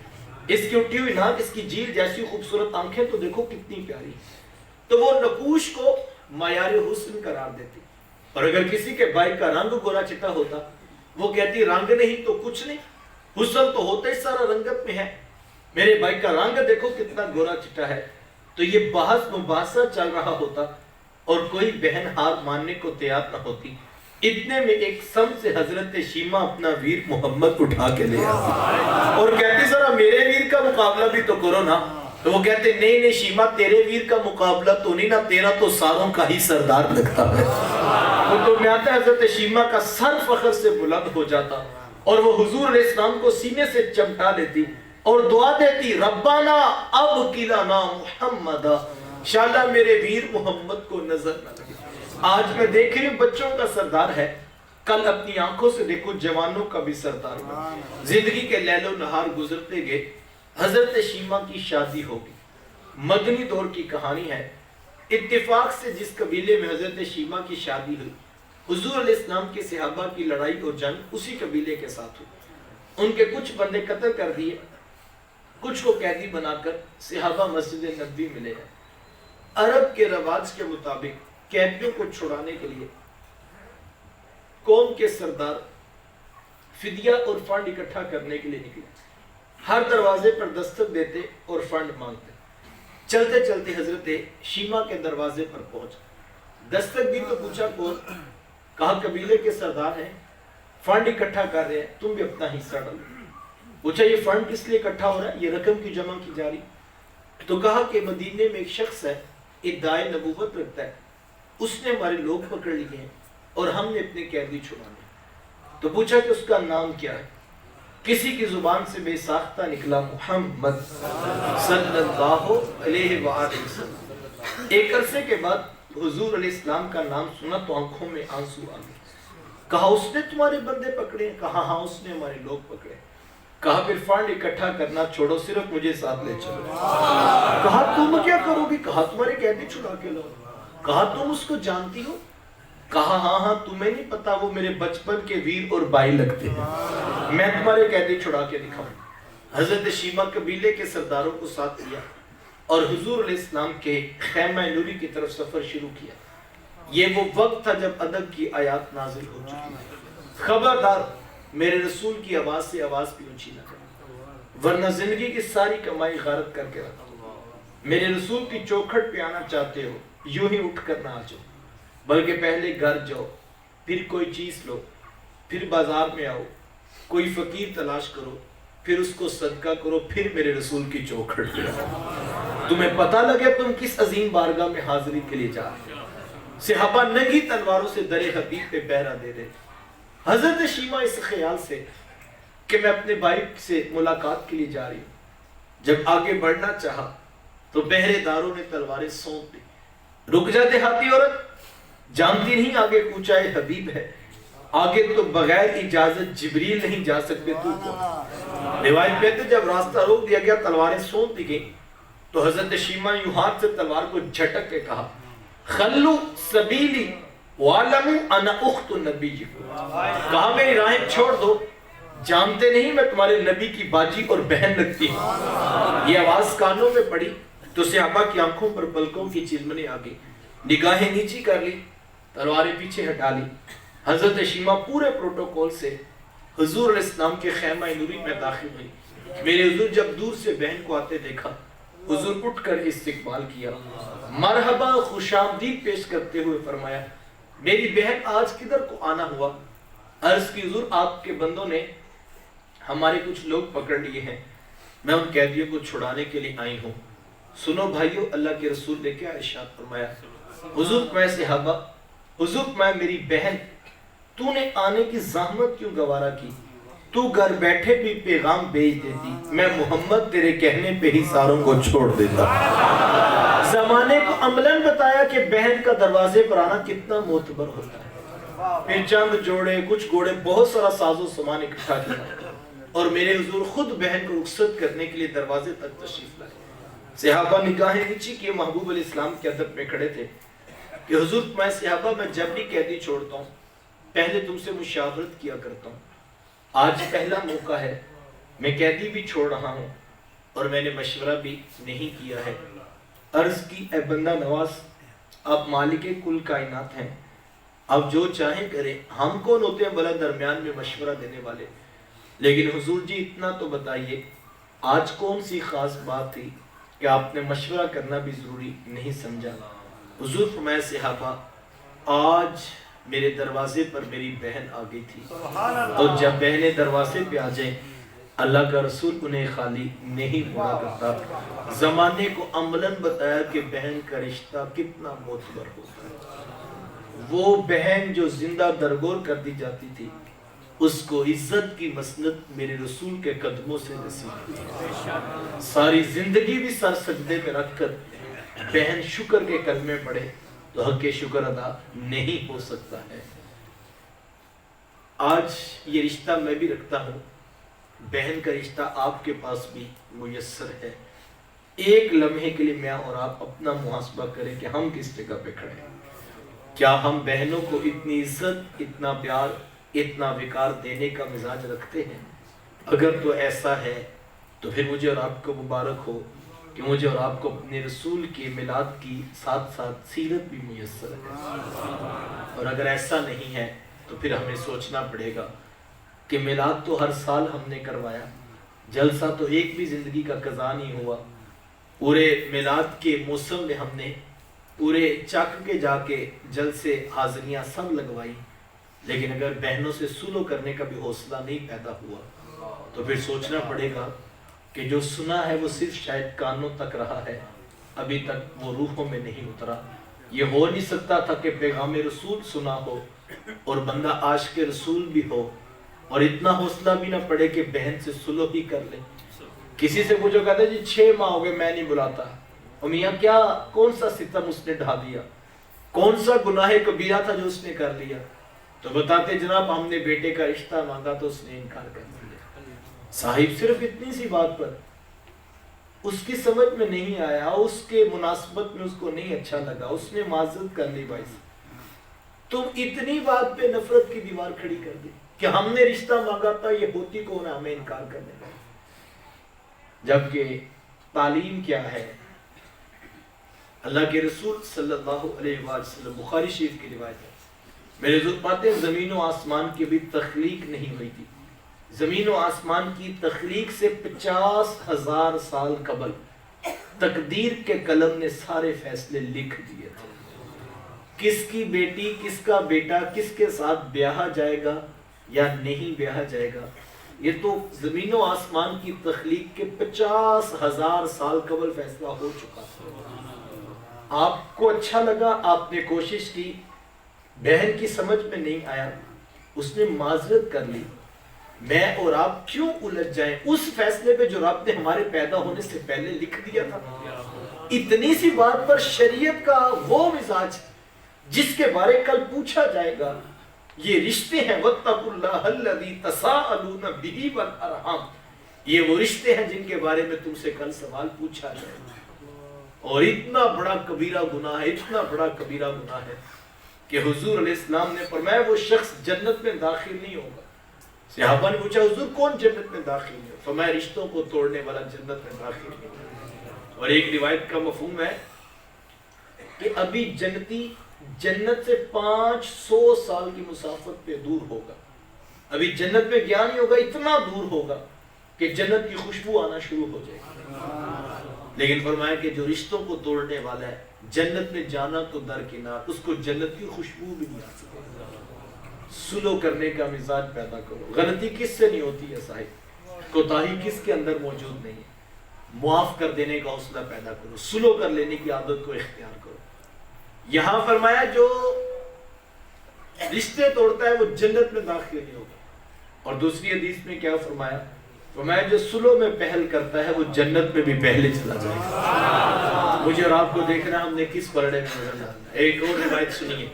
اس کی اٹھی ہوئی ناک، اس کی جیل جیسی خوبصورت آنکھیں تو دیکھو کتنی پیاری۔ تو وہ نقوش کو معیار حسن قرار دیتی۔ اور اگر کسی کے بھائی کا رنگ گورا چٹا ہوتا وہ کہتی رنگ نہیں تو کچھ نہیں، حسن تو ہوتا ہی سارا رنگت میں ہے، میرے بھائی کا رنگ دیکھو کتنا گورا چٹا ہے۔ تو یہ بحث مباحثہ چل رہا ہوتا اور کوئی بہن ہار ماننے کو تیار نہ ہوتی۔ اتنے میں ایک سم سے حضرت شیمہ اپنا ویر محمد اٹھا کے لے آتی اور کہتی ذرا میرے ویر کا مقابلہ بھی تو کرو نا۔ تو وہ کہتے نہیں نہیں شیما تیرے ویر کا مقابلہ تو نہیں نا، تیرا تو ساروں کا ہی سردار لگتا ہے۔ وہ تو میں آتا ہے حضرت شیما کا سر فخر سے بلند ہو جاتا اور وہ حضور علیہ السلام کو سینے سے چمٹا لیتی اور دعا دیتی ربنا اب کلانا محمد، انشاءاللہ میرے ویر محمد کو نظر نہ لگے۔ آج میں دیکھ رہی ہوں بچوں کا سردار ہے، کل اپنی آنکھوں سے دیکھو جوانوں کا بھی سردار ہے۔ زندگی کے لیل و نہار گزرتے گئے، حضرت شیما کی شادی ہوگی۔ مدنی دور کی کہانی ہے، اتفاق سے جس قبیلے میں حضرت شیما کی شادی ہوئی، حضور علیہ السلام کے صحابہ کی لڑائی اور جنگ اسی قبیلے کے ساتھ ہوئی۔ ان کے کچھ بندے قتل کر دیے، کچھ کو قیدی بنا کر صحابہ مسجد نبوی ملے ہیں۔ عرب کے رواج کے مطابق قیدیوں کو چھڑانے کے لیے قوم کے سردار فدیہ اور فنڈ اکٹھا کرنے کے لیے نکلے، ہر دروازے پر دستک دیتے اور فنڈ مانگتے۔ چلتے چلتے حضرت شیما کے دروازے پر پہنچ، دستک دی تو پوچھا کون؟ کہا قبیلے کے سردار ہیں، فنڈ اکٹھا کر رہے ہیں، تم بھی اپنا حصہ ڈالو۔ پوچھا یہ فنڈ کس لیے اکٹھا ہو رہا ہے، یہ رقم کی جمع کی جا رہی؟ تو کہا کہ مدینے میں ایک شخص ہے، ادعائے نبوت رکھتا ہے، اس نے ہمارے لوگ پکڑ لیے ہیں اور ہم نے اپنے قیدی چھڑانے۔ تو پوچھا کہ اس کا نام کیا ہے؟ کسی کی زبان سے بے ساختہ نکلا محمد صلی اللہ علیہ وآلہ وسلم۔ ایک عرصے کے بعد حضور علیہ السلام کا نام سنا تو آنکھوں میں آنسو آ گئے۔ کہا اس نے تمہارے بندے پکڑے؟ کہا ہاں اس نے ہمارے لوگ پکڑے۔ کہا پھر فنڈ اکٹھا کرنا چھوڑو، صرف مجھے ساتھ لے چلو۔ کہا تم کیا کرو گی؟ کہا تمہارے قیدی چھڑا کے لاؤ۔ کہا تم اس کو جانتی ہو؟ کہا ہاں ہاں، تمہیں نہیں پتا وہ میرے بچپن کے ویر اور بھائی لگتے ہیں، میں تمہارے قیدی چھڑا کے دکھاؤں۔ حضرت شیما قبیلے کے سرداروں کو ساتھ لیا اور حضور علیہ السلام کے خیمہ نوری کی طرف سفر شروع کیا۔ یہ وہ وقت تھا جب ادب کی آیات نازل ہو چکی تھی، خبردار میرے رسول کی آواز سے آواز بھی اونچی نہ کرو ورنہ زندگی کی ساری کمائی غارت کر کے رکھو۔ میرے رسول کی چوکھٹ پہ آنا چاہتے ہو، یوں ہی اٹھ کر نہ آ جاؤ، بلکہ پہلے گھر جاؤ، پھر کوئی چیز لو، پھر بازار میں آؤ، کوئی فقیر تلاش کرو، پھر اس کو صدقہ کرو، پھر میرے رسول کی چوکھٹ پہ آؤ، تمہیں پتہ لگے تم کس عظیم بارگاہ میں حاضری کے لیے جا رہے ہو۔ صحابہ ننگی تلواروں سے در حبیب پہ پہرا دے رہے۔ حضرت شیما اس خیال سے کہ میں اپنے بھائی سے ملاقات کے لیے جا رہی ہوں، جب آگے بڑھنا چاہا تو پہرے داروں نے تلواریں سونپ دی۔ رک جا دیہاتی عورت، جانتی نہیں آگے کوچائے حبیب ہے، آگے تو بغیر اجازت جبریل نہیں جا سکتے، تو کون؟ روایت کہتے جب راستہ روک دیا گیا، تلواریں سونپ دی گئیں، تو حضرت شیما یوں ہاتھ سے تلوار کو جھٹک کے کہا خلو سبیلی وَعَلَمُوا أَنَا أُخْتُ النَّبِيِّ، کہا میری راہیں چھوڑ دو، جانتے نہیں میں تمہارے نبی کی باجی اور بہن لگتی ہوں۔ یہ آواز کانوں میں پڑی تو صحابہ کی آنکھوں پر پلکوں کی چلمنے آ گئی، نگاہیں نیچی کر لی، تلواریں پیچھے ہٹا لی۔ حضرت شیما پورے پروٹوکول سے حضور علیہ السلام کے خیمہ نوری میں داخل ہوئی۔ میرے حضور جب دور سے بہن کو آتے دیکھا، حضور اٹھ کر استقبال کیا، مرحبا خوش آمدید پیش کرتے ہوئے فرمایا میری بہن آج کدھر کو آنا ہوا؟ عرض کی حضور آپ کے بندوں نے ہمارے کچھ لوگ پکڑ لیے ہیں، میں ان قیدیوں کو چھڑانے کے لیے آئی ہوں۔ سنو بھائیو، اللہ کے رسول نے کیا ارشاد فرمایا؟ حضور میں صحابہ، حضور میں میری بہن، تو نے آنے کی زحمت کیوں گوارا کی؟ تو گھر بیٹھے بھی پیغام بھیج دیتی، میں محمد تیرے کہنے پہ ہی ساروں کو چھوڑ دیتا۔ زمانے کو عملاً بتایا کہ بہن کا دروازے پر آنا کتنا معتبر ہوتا ہے۔ پھر چند جوڑے، کچھ گھوڑے، بہت سارا ساز و سامان اکٹھا کیا اور میرے حضور خود بہن کو رخصت کرنے کے لیے دروازے تک تشریف لائے۔ صحابہ نگاہیں نیچی کیے محبوب علیہ السلام کے ادب میں کھڑے تھے کہ حضور میں صحابہ میں جب بھی قیدی چھوڑتا ہوں پہلے تم سے مشاورت کیا کرتا ہوں، آج پہلا موقع ہے، میں قیدی بھی چھوڑ رہا ہوں اور میں نے مشورہ بھی نہیں کیا ہے۔ عرض کی اے بندہ نواز، آپ مالک کل کائنات ہیں، آپ جو چاہیں کریں، ہم کون ہوتے ہیں بلا درمیان میں مشورہ دینے والے؟ لیکن حضور جی اتنا تو بتائیے، آج کون سی خاص بات تھی کہ آپ نے مشورہ کرنا بھی ضروری نہیں سمجھا؟ حضور فرمایا صحابہ، آج میرے دروازے پر میری بہن آ گئی تھی، اور جب بہنیں دروازے پہ آ جائیں اللہ کا رسول انہیں خالی نہیں موڑا کرتا، زمانے کو عملاً بتایا کہ بہن کا رشتہ کتنا معتبر ہوتا ہے۔ وہ بہن جو زندہ درگور کر دی جاتی تھی، اس کو عزت کی مسند میرے رسول کے قدموں سے نصیب ہوئی۔ ساری زندگی بھی سر سجدے میں رکھ کر بہن شکر کے کلمے پڑھے تو حق شکر ادا نہیں ہو سکتا ہے۔ آج یہ رشتہ میں بھی رکھتا ہوں، بہن کا رشتہ آپ کے پاس بھی میسر ہے۔ ایک لمحے کے لیے میں اور آپ اپنا محاسبہ کریں کہ ہم کس جگہ پہ کھڑے ہیں۔ کیا ہم بہنوں کو اتنی عزت، اتنا پیار، اتنا وقار دینے کا مزاج رکھتے ہیں؟ اگر تو ایسا ہے تو پھر مجھے اور آپ کو مبارک ہو کہ مجھے اور آپ کو اپنے رسول کے میلاد کی ساتھ ساتھ سیرت بھی میسر ہے۔ اور اگر ایسا نہیں ہے تو پھر ہمیں سوچنا پڑے گا کہ میلاد تو ہر سال ہم نے کروایا، جلسہ تو ایک بھی زندگی کا قضا نہیں ہوا۔ پورے میلاد کے موسم میں ہم نے پورے چک کے جا کے جلسے حاضریاں سب لگوائی، لیکن اگر بہنوں سے سلو کرنے کا بھی حوصلہ نہیں پیدا ہوا تو پھر سوچنا پڑے گا کہ جو سنا ہے وہ صرف شاید کانوں تک رہا ہے، ابھی تک وہ روحوں میں نہیں اترا۔ یہ ہو نہیں سکتا تھا کہ پیغام رسول سنا ہو اور بندہ عاشق رسول بھی ہو اور اتنا حوصلہ بھی نہ پڑے کہ بہن سے سلو ہی کر لے۔ کسی سے پوچھو کہتا ہے جی 6 ماہ ہو گئے میں نہیں بلاتا، اور میاں کیا کون سا ستم اس نے ڈھا دیا، کون سا گناہ کبیرہ تھا جو اس نے کر لیا؟ تو بتاتے جناب ہم نے بیٹے کا رشتہ مانگا تو اس نے انکار کر دیا۔ صاحب صرف اتنی سی بات پر اس کی سمجھ میں نہیں آیا، اس کے مناسبت میں اس کو نہیں اچھا لگا، اس نے معذرت کر لی بھائی سے۔ تم اتنی بات پہ نفرت کی دیوار کھڑی کر دی کہ ہم نے رشتہ مانگا تھا، یہ ہوتی کون ہے ہمیں انکار کرنے کا؟ جبکہ تعلیم کیا ہے؟ اللہ کے رسول صلی اللہ علیہ وسلم، بخاری شریف کی روایت ہے، میرے حضور پاتے ہیں زمین و آسمان کی بھی تخلیق نہیں ہوئی تھی، زمین و آسمان کی تخلیق سے 50,000 سال قبل تقدیر کے قلم نے سارے فیصلے لکھ دیے تھے۔ کس کی بیٹی، کس کا بیٹا کس کے ساتھ بیاہا جائے گا یا نہیں بیاہا جائے گا، یہ تو زمین و آسمان کی تخلیق کے 50,000 سال قبل فیصلہ ہو چکا تھا۔ آپ کو اچھا لگا، آپ نے کوشش کی، بہن کی سمجھ میں نہیں آیا، اس نے معذرت کر لی، میں اور آپ کیوں الجھ جائیں اس فیصلے پہ جو رب نے ہمارے پیدا ہونے سے پہلے لکھ دیا تھا؟ اتنی سی بات پر شریعت کا وہ مزاج جس کے بارے کل پوچھا جائے گا، یہ رشتے ہیں وَاتَّقُوا اللَّهَ الَّذِي تَسَاءَلُونَ بِهِ وَالْأَرْحَامَ، یہ وہ رشتے ہیں جن کے بارے میں تم سے کل سوال پوچھا جائے گا۔ اور اتنا بڑا کبیرہ گناہ ہے، اتنا بڑا کبیرہ گناہ ہے کہ حضور علیہ السلام نے فرمایا وہ شخص جنت میں داخل نہیں ہوگا۔ صحابہ نے پوچھا حضور کون جنت میں داخل نہیں ہوگا؟ فرمایا رشتوں کو توڑنے والا جنت میں داخل نہیں ہوگا۔ اور ایک روایت کا مفہوم ہے کہ ابھی جنتی جنت سے 500 سال کی مسافت پہ دور ہوگا، ابھی جنت میں گیا نہیں ہوگا، اتنا دور ہوگا کہ جنت کی خوشبو آنا شروع ہو جائے گی۔ لیکن فرمایا کہ جو رشتوں کو توڑنے والا ہے جنت میں جانا تو درکنار، اس کو جنت کی خوشبو بھی نہیں آ سکے۔ سلو کرنے کا مزاج پیدا کرو۔ غلطی کس سے نہیں ہوتی ہے صاحب؟ کوتاہی کس کے اندر موجود نہیں ہے؟ معاف کر دینے کا حوصلہ پیدا کرو، سلو کر لینے کی عادت کو اختیار کرو۔ یہاں فرمایا جو رشتے توڑتا ہے وہ جنت میں داخل نہیں ہوگا۔ اور دوسری حدیث میں کیا فرمایا؟ فرمایا جو سلو میں پہل کرتا ہے وہ جنت میں بھی پہلے چلا جائے گا۔ مجھے اور آپ کو دیکھنا ہم نے کس پرڑے میں نظر ڈالنا ہے۔ ایک اور روایت سنیے،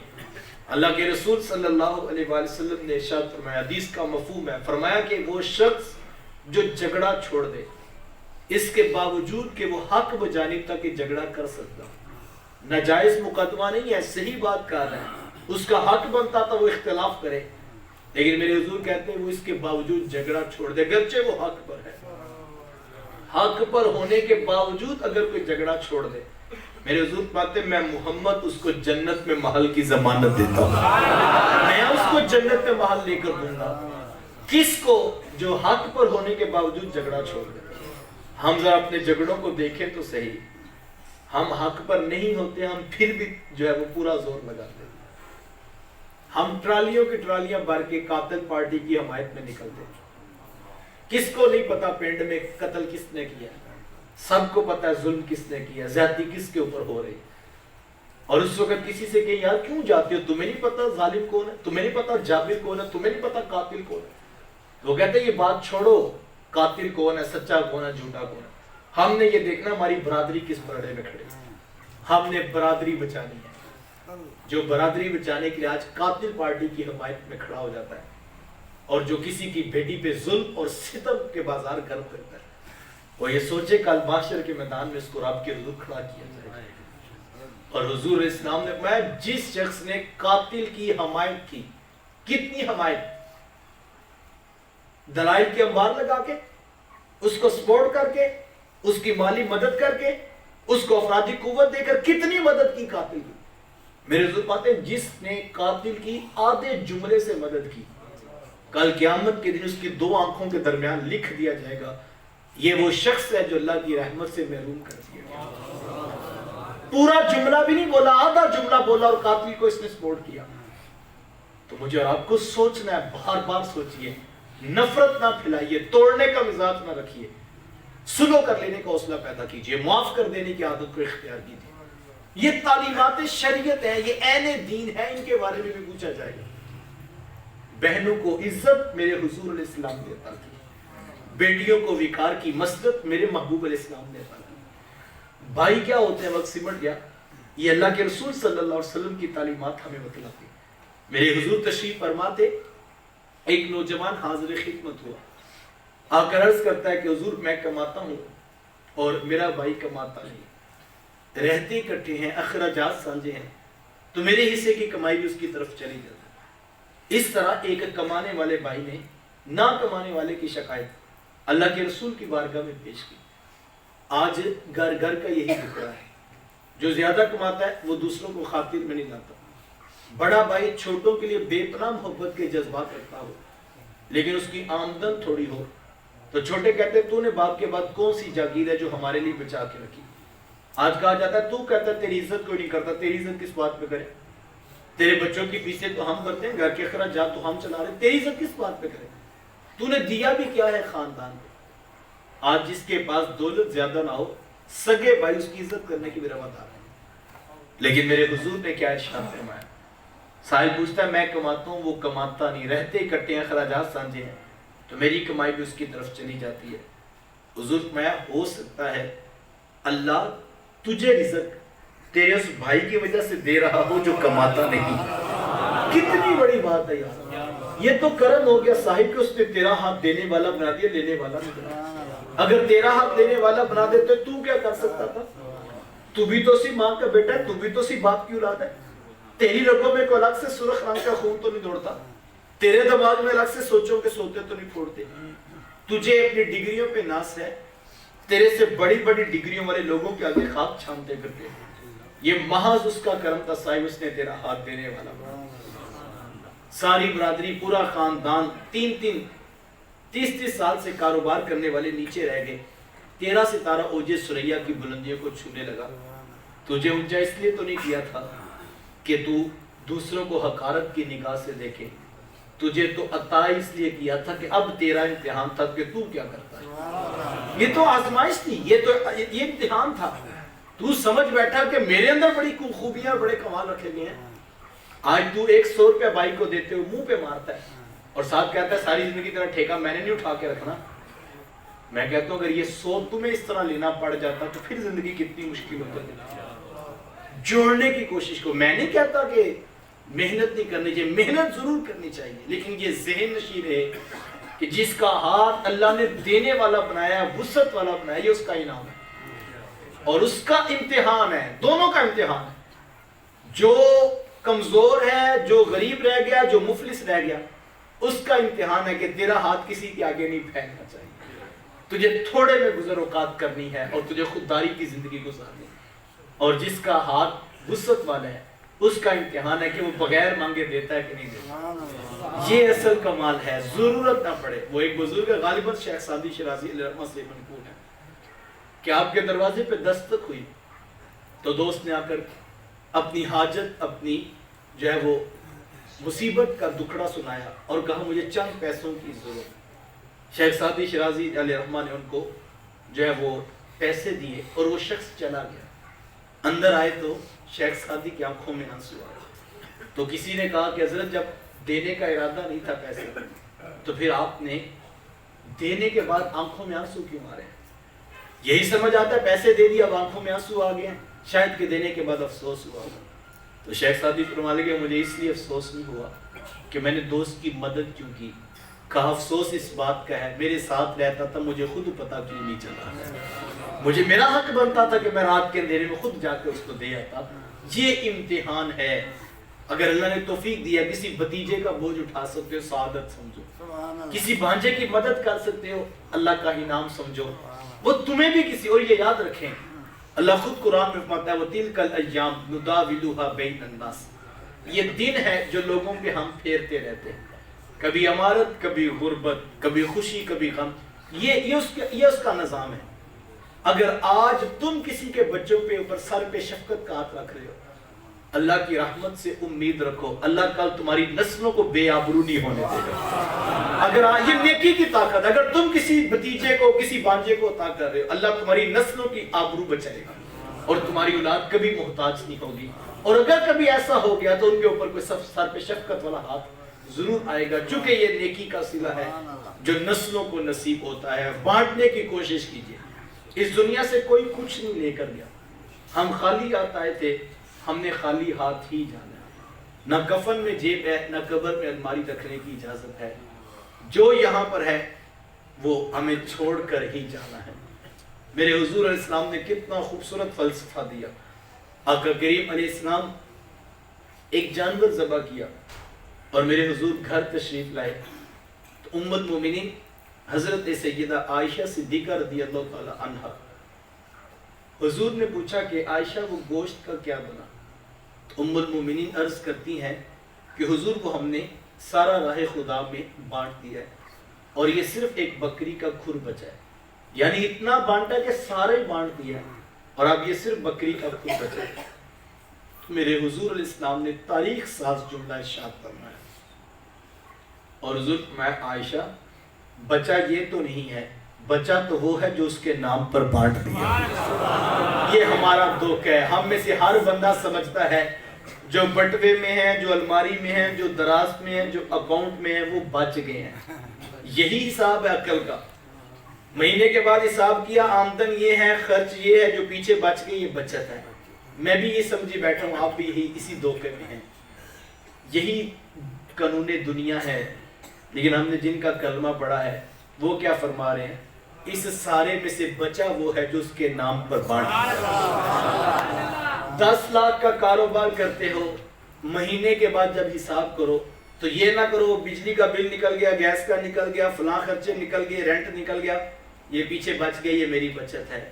اللہ کے رسول صلی اللہ علیہ وسلم نے ارشاد فرمایا، حدیث کا مفہوم ہے، فرمایا کہ وہ شخص جو جھگڑا چھوڑ دے اس کے باوجود کہ وہ حق بجانب تک کہ جھگڑا کر سکتا، ناجائز مقدمہ نہیں ہے، صحیح بات کر رہا ہے، اس کا حق بنتا تھا وہ اختلاف کرے، لیکن میرے حضور کہتے ہیں وہ اس کے باوجود جھگڑا چھوڑ دے، گرچہ وہ حق پر ہے، حق پر ہونے کے باوجود اگر کوئی جھگڑا چھوڑ دے، میرے حضور بات ہے میں محمد اس کو جنت میں محل کی ضمانت دیتا ہوں، میں اس کو جنت میں محل لے کر دوں گا۔ کس کو؟ جو حق پر ہونے کے باوجود جھگڑا چھوڑ دے۔ ہم ذرا اپنے جھگڑوں کو دیکھیں تو صحیح، ہم حق پر نہیں ہوتے، ہم پھر بھی جو ہے وہ پورا زور لگاتے ہیں، ہم ٹرالیوں کی ٹرالیاں بھر کے قاتل پارٹی کی حمایت میں نکلتے ہیں۔ کس کو نہیں پتا پنڈ میں قتل کس نے کیا؟ سب کو پتا ہے ظلم کس نے کیا، زیادتی کس کے اوپر ہو رہی۔ اور اس وقت کسی سے کہ یار کیوں جاتے ہو، تمہیں نہیں پتا ظالم کون ہے، تمہیں نہیں پتا جابر کون ہے، تمہیں نہیں پتا قاتل کون ہے؟ وہ کہتے ہیں یہ بات چھوڑو، قاتل کون ہے، سچا کون ہے، جھوٹا کون ہے، ہم نے یہ دیکھنا ہماری برادری کس پرڑے میں کھڑے، ہم نے برادری بچانی ہے۔ جو برادری بچانے کے لیے آج قاتل پارٹی کی حمایت میں کھڑا ہو جاتا ہے، اور جو کسی کی بیٹی پہ ظلم اور ستم کے بازار گرم کرتا ہے، وہ یہ سوچے کل معاشر کے میدان میں اس کو رب کے حضور کھڑا کیا جائے۔ اور حضور اسلام نے فرمایا جس شخص نے قاتل کی حمایت کی، کتنی حمایت، دلائل کے انبار لگا کے، اس کو سپورٹ کر کے، اس کی مالی مدد کر کے، اس کو افرادی قوت دے کر کتنی مدد کی قاتل کی۔ میرے حضور پاتے ہیں جس نے قاتل کی آدھے جملے سے مدد کی، کل قیامت کے دن اس کی دو آنکھوں کے درمیان لکھ دیا جائے گا یہ وہ شخص ہے جو اللہ کی رحمت سے محروم کر دیا گیا۔ پورا جملہ بھی نہیں بولا، آدھا جملہ بولا اور قاتل کو اس نے سپورٹ کیا۔ تو مجھے اور آپ کو سوچنا ہے، بار بار سوچئے، نفرت نہ پھیلائیے، توڑنے کا مزاج نہ رکھیے، سلو کر لینے کا حوصلہ پیدا کیجئے، معاف کر دینے کی عادت کو اختیار کیجئے۔ یہ تعلیمات شریعت ہے، یہ عین دین ہے، ان کے بارے میں بھی پوچھا جائے گا۔ بہنوں کو عزت میرے حضور علیہ السلام نے عطا کی، بیٹیوں کو وقار کی مسلط میرے محبوب علیہ السلام نے عطا کی۔ بھائی کیا ہوتے ہیں، وقت سمٹ گیا، یہ اللہ کے رسول صلی اللہ علیہ وسلم کی تعلیمات ہمیں بتلاتی۔ میرے حضور تشریف فرما تھے، ایک نوجوان حاضر خدمت ہوا، آ کر عرض کرتا ہے کہ حضور میں کماتا ہوں اور میرا بھائی کماتا نہیں، رہتے اکٹھے ہیں، اخراجات سانجھے ہیں، تو میرے حصے کی کمائی بھی اس کی طرف چلی جاتی ہے۔ اس طرح ایک کمانے والے بھائی نے نہ کمانے والے کی شکایت اللہ کے رسول کی بارگاہ میں پیش کی۔ آج گھر گھر کا یہی ٹکڑا ہے، جو زیادہ کماتا ہے وہ دوسروں کو خاطر میں نہیں لاتا۔ بڑا بھائی چھوٹوں کے لیے بے پناہ محبت کے جذبات رکھتا ہو، لیکن اس کی آمدن تھوڑی ہو تو چھوٹے کہتے ہیں تو نے باپ کے بعد کون سی جاگیر ہے جو ہمارے لیے بچا کے رکھی۔ آج کہا جاتا ہے تو کہتا ہے تیری عزت کوئی نہیں کرتا، تیری عزت کس بات پہ کرے، تیرے بچوں کی فیسیں تو ہم بھرتے ہیں، گھر کے اخراجات تو ہم چلا رہے ہیں، تیری عزت کس بات پہ کرے، تو نے دیا بھی کیا ہے خاندان کو۔ آج جس کے پاس دولت زیادہ نہ ہو، سگے بھائی اس کی عزت کرنے کی بھی روادار ہے، لیکن میرے حضور نے کیا ارشاد فرمایا؟ سائل پوچھتا ہے میں کماتا ہوں، وہ کماتا نہیں، رہتے اکٹھے ہیں، اخراجات سانجھے ہیں، تو میری کمائی بھی اس کی طرف چلی جاتی ہے۔ حضور فرمایا ہو سکتا ہے اللہ تجھے رزق تیرے اس بھائی کی وجہ سے دے رہا ہو جو کماتا نہیں۔ کتنی بڑی بات ہے یار، یہ تو کرم ہو گیا صاحب کہ اس نے تیرا ہاتھ دینے والا بنا دیا، لینے والا نہیں بنا۔ اگر تیرا ہاتھ لینے والا بنا دیتے تو کیا کر سکتا تھا؟ تو بھی تو سی ماں کا بیٹا ہے، تو بھی تو سی باپ کی اولاد ہے، تیری رگوں میں کوئی الگ سے سرخ رنگ کا خون تو نہیں دوڑتا، تیرے دماغ میں الگ سے سوچوں کے سوتے تو نہیں پھوڑتے، تجھے اپنی ڈگریوں پہ ناز ہے، تیرے سے بڑی بڑی ڈگریوں والے لوگوں کے آگے خاک چھانتے پھرتے، یہ محض اس کا کرم تھا صاحب اس نے تیرا ہاتھ دینے والا بنا۔ ساری برادری پورا خاندان 30 سال سے کاروبار کرنے والے نیچے رہ گئے، 13 ستارہ اوجے سریا کی بلندیوں کو چھونے لگا۔ تجھے اونچا اس لیے تو نہیں کیا تھا کہ تو دوسروں کو حقارت کی نگاہ سے دیکھے، تجھے تو عطا اس لیے کیا تھا کہ اب تیرا امتحان تھا کہ تو کیا کرتا ہے۔ یہ تو آزمائش تھی، یہ امتحان تھا، تو سمجھ بیٹھا کہ میرے اندر بڑی خوبیاں بڑے کمال رکھے گئے ہیں۔ آج تو 100 روپیہ بھائی کو دیتے ہو منہ پہ مارتا ہے اور ساتھ کہتا ہے ساری زندگی تیرا ٹھیکہ میں نے نہیں اٹھا کے رکھنا۔ میں کہتا ہوں اگر یہ 100 تمہیں اس طرح لینا پڑ جاتا تو پھر زندگی کتنی مشکل ہو جاتی۔ جوڑنے کی کوشش کو، میں نہیں کہتا کہ محنت نہیں کرنی چاہیے، محنت ضرور کرنی چاہیے، لیکن یہ ذہن نشین ہے کہ جس کا ہاتھ اللہ نے دینے والا بنایا، وسعت والا بنایا، یہ اس کا انعام ہے اور اس کا امتحان ہے، دونوں کا امتحان ہے۔ جو کمزور ہے، جو غریب رہ گیا، جو مفلس رہ گیا، اس کا امتحان ہے کہ تیرا ہاتھ کسی کے آگے نہیں پھیلنا چاہیے، تجھے تھوڑے میں گزر اوقات کرنی ہے اور تجھے خودداری کی زندگی گزارنی ہے۔ اور جس کا ہاتھ وسعت والا ہے اس کا امتحان ہے کہ وہ بغیر مانگے دیتا ہے کہ نہیں دیتا۔ یہ اصل کمال ہے، ضرورت نہ پڑے۔ وہ ایک بزرگ غالباً شیخ سعدی شرازی علیہ رحمہ سے منقول ہے کہ آپ کے دروازے پہ دستک ہوئی تو دوست نے آ کر اپنی حاجت، اپنی جو ہے وہ مصیبت کا دکھڑا سنایا اور کہا مجھے چند پیسوں کی ضرورت۔ شیخ سعدی شرازی علیہ رحمہ نے ان کو جو ہے وہ پیسے دیے اور وہ شخص چلا گیا۔ اندر آئے تو شیخ سعدی کی آنکھوں میں آنسو آئے۔ تو کسی نے کہا کہ حضرت جب دینے کا ارادہ نہیں تھا پیسے تو پھر آپ نے دینے کے بعد آنکھوں میں آنسو کیوں آ رہے ہیں؟ یہی سمجھ آتا ہے پیسے دے دیا اب آنکھوں میں آنسو آ گئے ہیں، شاید کہ دینے کے بعد افسوس ہوا ہوگا۔ تو شیخ سعدی فرما لگے مجھے اس لیے افسوس نہیں ہوا کہ میں نے دوست کی مدد کیوں کی، کہا افسوس اس بات کا ہے میرے ساتھ رہتا تھا مجھے خود پتا کیوں نہیں چلا، مجھے میرا حق بنتا تھا کہ میں رات کے اندھیرے میں خود جا کے اس کو دے آتا۔ یہ امتحان ہے، اگر اللہ نے توفیق دیا کسی بھتیجے کا بوجھ اٹھا سکتے ہو سعادت سمجھو، کسی بھانجے کی مدد کر سکتے ہو اللہ کا انعام سمجھو، وہ تمہیں بھی کسی، اور یہ یاد رکھیں اللہ خود قرآن میں فرماتا ہے وَتِلْكَ الْأَيَّامُ نُدَاوِلُهَا بَيْنَ النَّاسِ، یہ دن ہے جو لوگوں پہ ہم پھیرتے رہتے ہیں، کبھی امارت کبھی غربت کبھی خوشی کبھی غم، یہ اس کا نظام ہے۔ اگر آج تم کسی کے بچوں پہ اوپر سر پہ شفقت کا ہاتھ رکھ رہے ہو، اللہ کی رحمت سے امید رکھو اللہ کل تمہاری نسلوں کو بے آبرو نہیں ہونے دے گا۔ اگر یہ نیکی کی طاقت، اگر تم کسی بھتیجے کو کسی بانجے کو عطا کر رہے ہو اللہ تمہاری نسلوں کی آبرو بچائے گا اور تمہاری اولاد کبھی محتاج نہیں ہوگی، اور اگر کبھی ایسا ہو گیا تو ان کے اوپر کوئی سر پہ شفقت والا ہاتھ ضرور آئے گا، چونکہ یہ نیکی کا صلہ ہے جو نسلوں کو نصیب ہوتا ہے۔ بانٹنے کی کوشش کیجیے، اس دنیا سے کوئی کچھ نہیں لے کر گیا، ہم خالی ہاتھ آئے تھے، ہم نے خالی ہاتھ ہی جانا ہے، نہ کفن میں جیب ہے نہ قبر میں الماری رکھنے کی اجازت ہے، جو یہاں پر ہے وہ ہمیں چھوڑ کر ہی جانا ہے۔ میرے حضور علیہ السلام نے کتنا خوبصورت فلسفہ دیا۔ آقا کریم علیہ السلام ایک جانور ذبح کیا اور میرے حضور گھر تشریف لائے تو ام المومنین حضرت سیدہ عائشہ صدیقہ رضی اللہ تعالی عنہا، حضور نے پوچھا کہ عائشہ وہ گوشت کا کیا بنا؟ تو ام المومنین عرض کرتی ہیں کہ حضور وہ ہم نے سارا راہ خدا میں بانٹ دیا ہے اور یہ صرف ایک بکری کا کھر بچا ہے، یعنی اتنا بانٹا کہ سارے بانٹ دیا ہے اور اب یہ صرف بکری کا کھر بچا ہے۔ تو میرے حضور علیہ السلام نے تاریخ ساز جملہ ارشاد فرمایا اور حضور فرمایا عائشہ بچا یہ تو نہیں ہے، بچا تو وہ ہے جو اس کے نام پر بانٹ دیا۔ یہ ہمارا دھوکہ ہے، ہم میں سے ہر بندہ سمجھتا ہے جو بٹوے میں ہیں، جو الماری میں ہیں، جو دراز میں ہیں، جو اکاؤنٹ میں ہیں وہ بچ گئے ہیں۔ یہی حساب ہے عقل کا، مہینے کے بعد حساب کیا آمدن یہ ہے خرچ یہ ہے، جو پیچھے بچ گئی یہ بچت ہے۔ میں بھی یہ سمجھی بیٹھا ہوں آپ بھی یہی اسی دھوکے میں ہیں، یہی قانون دنیا ہے۔ لیکن ہم نے جن کا کلمہ پڑھا ہے وہ کیا فرما رہے ہیں؟ اس سارے میں سے بچا وہ ہے جو اس کے نام پر بانٹ دیا۔ 10 لاکھ کا کاروبار کرتے ہو، مہینے کے بعد جب حساب کرو تو یہ نہ کرو بجلی کا بل نکل گیا، گیس کا نکل گیا، فلاں خرچے نکل گئے، رینٹ نکل گیا، یہ پیچھے بچ گئی، یہ میری بچت ہے۔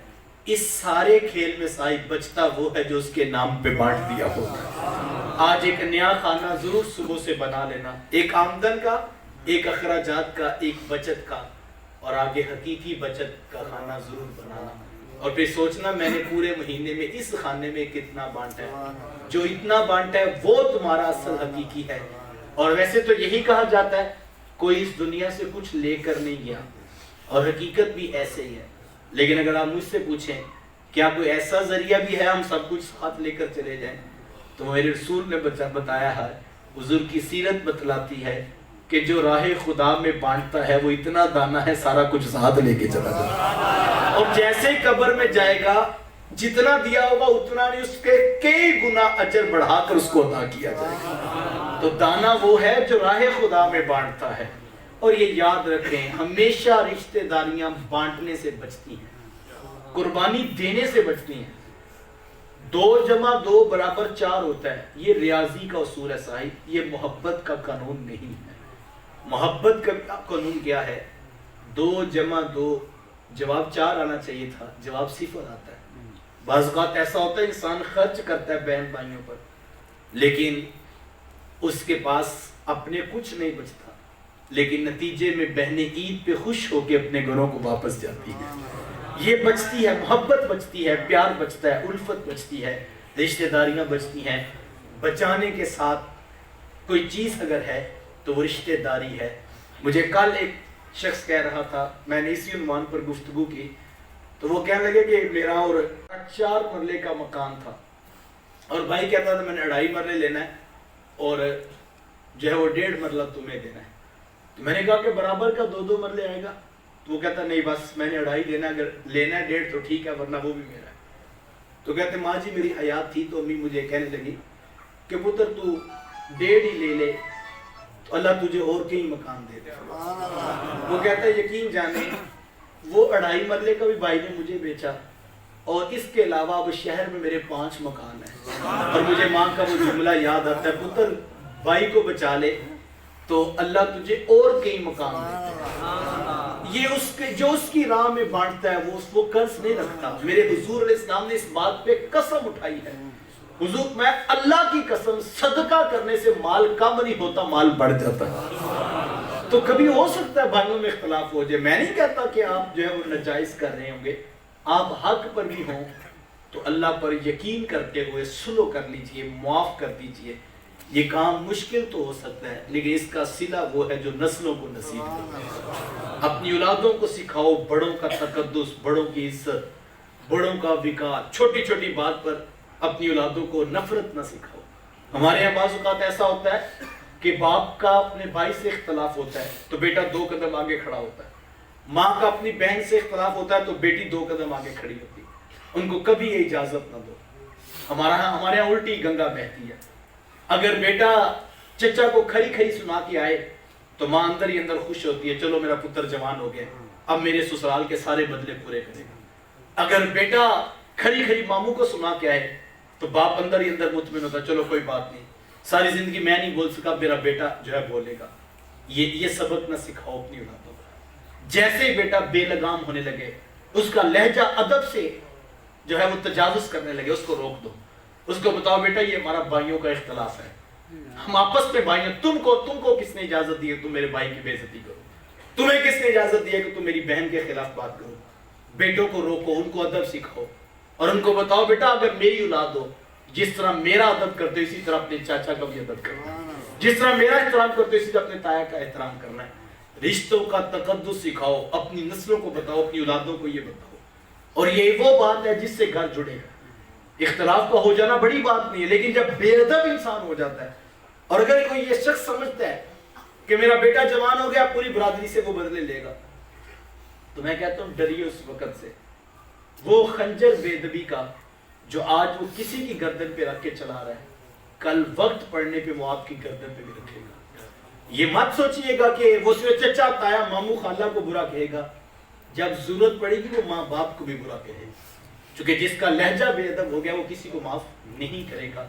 اس سارے کھیل میں صاحب بچتا وہ ہے جو اس کے نام پہ بانٹ دیا ہوگا۔ آج ایک نیا خانہ ضرور صبح سے بنا لینا، ایک آمدن کا، ایک اخراجات کا، ایک بچت کا، اور آگے حقیقی بچت کا خانہ ضرور بنانا، اور پھر سوچنا میں نے پورے مہینے میں اس خانے میں کتنا بانٹا ہے، جو اتنا بانٹا ہے وہ تمہارا اصل حقیقی ہے۔ اور ویسے تو یہی کہا جاتا ہے کوئی اس دنیا سے کچھ لے کر نہیں گیا، اور حقیقت بھی ایسے ہی ہے۔ لیکن اگر آپ مجھ سے پوچھیں کیا کوئی ایسا ذریعہ بھی ہے ہم سب کچھ ساتھ لے کر چلے جائیں، تو میرے رسول نے بتایا ہے، حضور کی سیرت بتلاتی ہے کہ جو راہ خدا میں بانٹتا ہے وہ اتنا دانا ہے سارا کچھ ساتھ لے کے چلا جائے، اور جیسے قبر میں جائے گا جتنا دیا ہوگا اتنا نہیں، اس کے کئی گنا اجر بڑھا کر اس کو عطا کیا جائے گا۔ تو دانا وہ ہے جو راہ خدا میں بانٹتا ہے۔ اور یہ یاد رکھیں ہمیشہ رشتہ داریاں بانٹنے سے بچتی ہیں، قربانی دینے سے بچتی ہیں۔ 2 + 2 = 4 ہوتا ہے، یہ ریاضی کا اصول ہے صاحب، یہ محبت کا قانون نہیں ہے۔ محبت کا قانون کیا ہے؟ 2 + 2 جواب 4 آنا چاہیے تھا، جواب 0 آتا ہے۔ بعض اوقات ایسا ہوتا ہے انسان خرچ کرتا ہے بہن بھائیوں پر، لیکن اس کے پاس اپنے کچھ نہیں بچتا، لیکن نتیجے میں بہنیں عید پہ خوش ہو کے اپنے گھروں کو واپس جاتی ہیں۔ یہ بچتی ہے، محبت بچتی ہے، پیار بچتا ہے، الفت بچتی ہے، رشتہ داریاں بچتی ہیں۔ بچانے کے ساتھ کوئی چیز اگر ہے تو وہ رشتہ داری ہے۔ مجھے کل ایک شخص کہہ رہا تھا، میں نے اسی عنوان پر گفتگو کی، تو وہ کہنے لگے کہ میرا اور 4 مرلے کا مکان تھا اور بھائی کہتا تھا میں نے 2.5 مرلے لینا ہے اور جو ہے وہ 1.5 مرلہ تمہیں دینا ہے. تو میں نے کہا کہ برابر کا 2 مرلے آئے گا. تو وہ کہتا نہیں بس میں نے 2.5 لینا ہے، اگر لینا ہے 1.5 تو ٹھیک ہے ورنہ وہ بھی میرا ہے. تو کہتے ماں جی میری حیات تھی تو امی مجھے کہنے لگی کہ پتر تو 1.5 ہی لے لے تو اللہ تجھے اور کئی مکان دے دے. وہ کہتا ہے یقین جانے وہ 2.5 مرلے کا بھی بھائی نے مجھے بیچا اور اس کے علاوہ اب شہر میں میرے 5 مکان ہیں. اور مجھے ماں کا وہ جملہ یاد آتا ہے، پتر بھائی کو بچا لے تو اللہ تجھے اور کئی مکان دے. یہ اس کے جو اس کی راہ میں بانٹتا ہے وہ قرض نہیں رکھتا. میرے حضور علیہ السلام نے اس بات پہ قسم اٹھائی ہے، حضور میں اللہ کی قسم صدقہ کرنے سے مال کم نہیں ہوتا، مال بڑھ جاتا ہے. تو کبھی ہو سکتا ہے بھائیوں میں اختلاف ہو جائے، میں نہیں کہتا کہ آپ جو ہے وہ ناجائز کر رہے ہوں گے، آپ حق پر بھی ہوں تو اللہ پر یقین کرتے ہوئے سلو کر لیجئے، معاف کر دیجئے. یہ کام مشکل تو ہو سکتا ہے لیکن اس کا صلہ وہ ہے جو نسلوں کو نصیب کرتا ہے. اپنی اولادوں کو سکھاؤ بڑوں کا تقدس، بڑوں کی عزت، بڑوں کا وقار. چھوٹی چھوٹی بات پر اپنی اولادوں کو نفرت نہ سکھاؤ. ہمارے یہاں بعض اوقات ایسا ہوتا ہے کہ باپ کا اپنے بھائی سے اختلاف ہوتا ہے تو بیٹا 2 قدم آگے کھڑا ہوتا ہے، ماں کا اپنی بہن سے اختلاف ہوتا ہے تو بیٹی 2 قدم آگے کھڑی ہوتی ہے. ان کو کبھی یہ اجازت نہ دو. ہمارے یہاں الٹی گنگا بہتی ہے. اگر بیٹا چچا کو کھری کھری سنا کے آئے تو ماں اندر ہی اندر خوش ہوتی ہے، چلو میرا پتر جوان ہو گیا، اب میرے سسرال کے سارے بدلے پورے کرے گا. اگر بیٹا کھری کھری ماموں کو سنا کے آئے تو باپ اندر ہی اندر مطمئن ہوتا ہے، چلو کوئی بات نہیں، ساری زندگی میں نہیں بول سکا، میرا بیٹا جو ہے بولے گا. یہ سبق نہ سکھاؤ اپنی اولادوں کو. جیسے ہی بیٹا بے لگام ہونے لگے، اس کا لہجہ ادب سے جو ہے وہ تجاوز کرنے لگے، اس کو روک دو. اس کو بتاؤ بیٹا یہ ہمارا بھائیوں کا اختلاف ہے، ہم آپس میں بھائی ہیں. تم کو کس نے اجازت دی ہے تم میرے بھائی کی بے عزتی کرو؟ تمہیں کس نے اجازت دی ہے کہ تم میری بہن کے خلاف بات کرو؟ بیٹوں کو روکو، ان کو ادب سکھاؤ اور ان کو بتاؤ بیٹا اگر میری اولاد ہو، جس طرح میرا ادب کرتے ہو اسی طرح اپنے چاچا کا بھی ادب کرنا ہے، جس طرح میرا احترام کرتے ہو اسی طرح اپنے تایا کا احترام کرنا ہے. رشتوں کا تقدس سکھاؤ، اپنی نسلوں کو بتاؤ، اپنی اولادوں کو یہ بتاؤ. اور یہ وہ بات ہے جس سے گھر جڑے گا. اختلاف کا ہو جانا بڑی بات نہیں ہے، لیکن جب بے ادب انسان ہو جاتا ہے اور اگر کوئی یہ شخص سمجھتا ہے کہ میرا بیٹا جوان ہو گیا پوری برادری سے وہ بدلے لے گا، تو میں کہتا ہوں ڈریے اس وقت سے. وہ خنجر بے ادبی کا جو آج وہ کسی کی گردن پہ رکھ کے چلا رہا ہے، کل وقت پڑنے پہ وہ آپ کی گردن پہ بھی رکھے گا. یہ مت سوچئے گا کہ وہ صرف چچا تایا ماموں خالہ کو برا کہے گا، جب ضرورت پڑے گی وہ ماں باپ کو بھی برا کہے گا. چونکہ جس کا لہجہ بے ادب ہو گیا وہ کسی کو معاف نہیں کرے گا.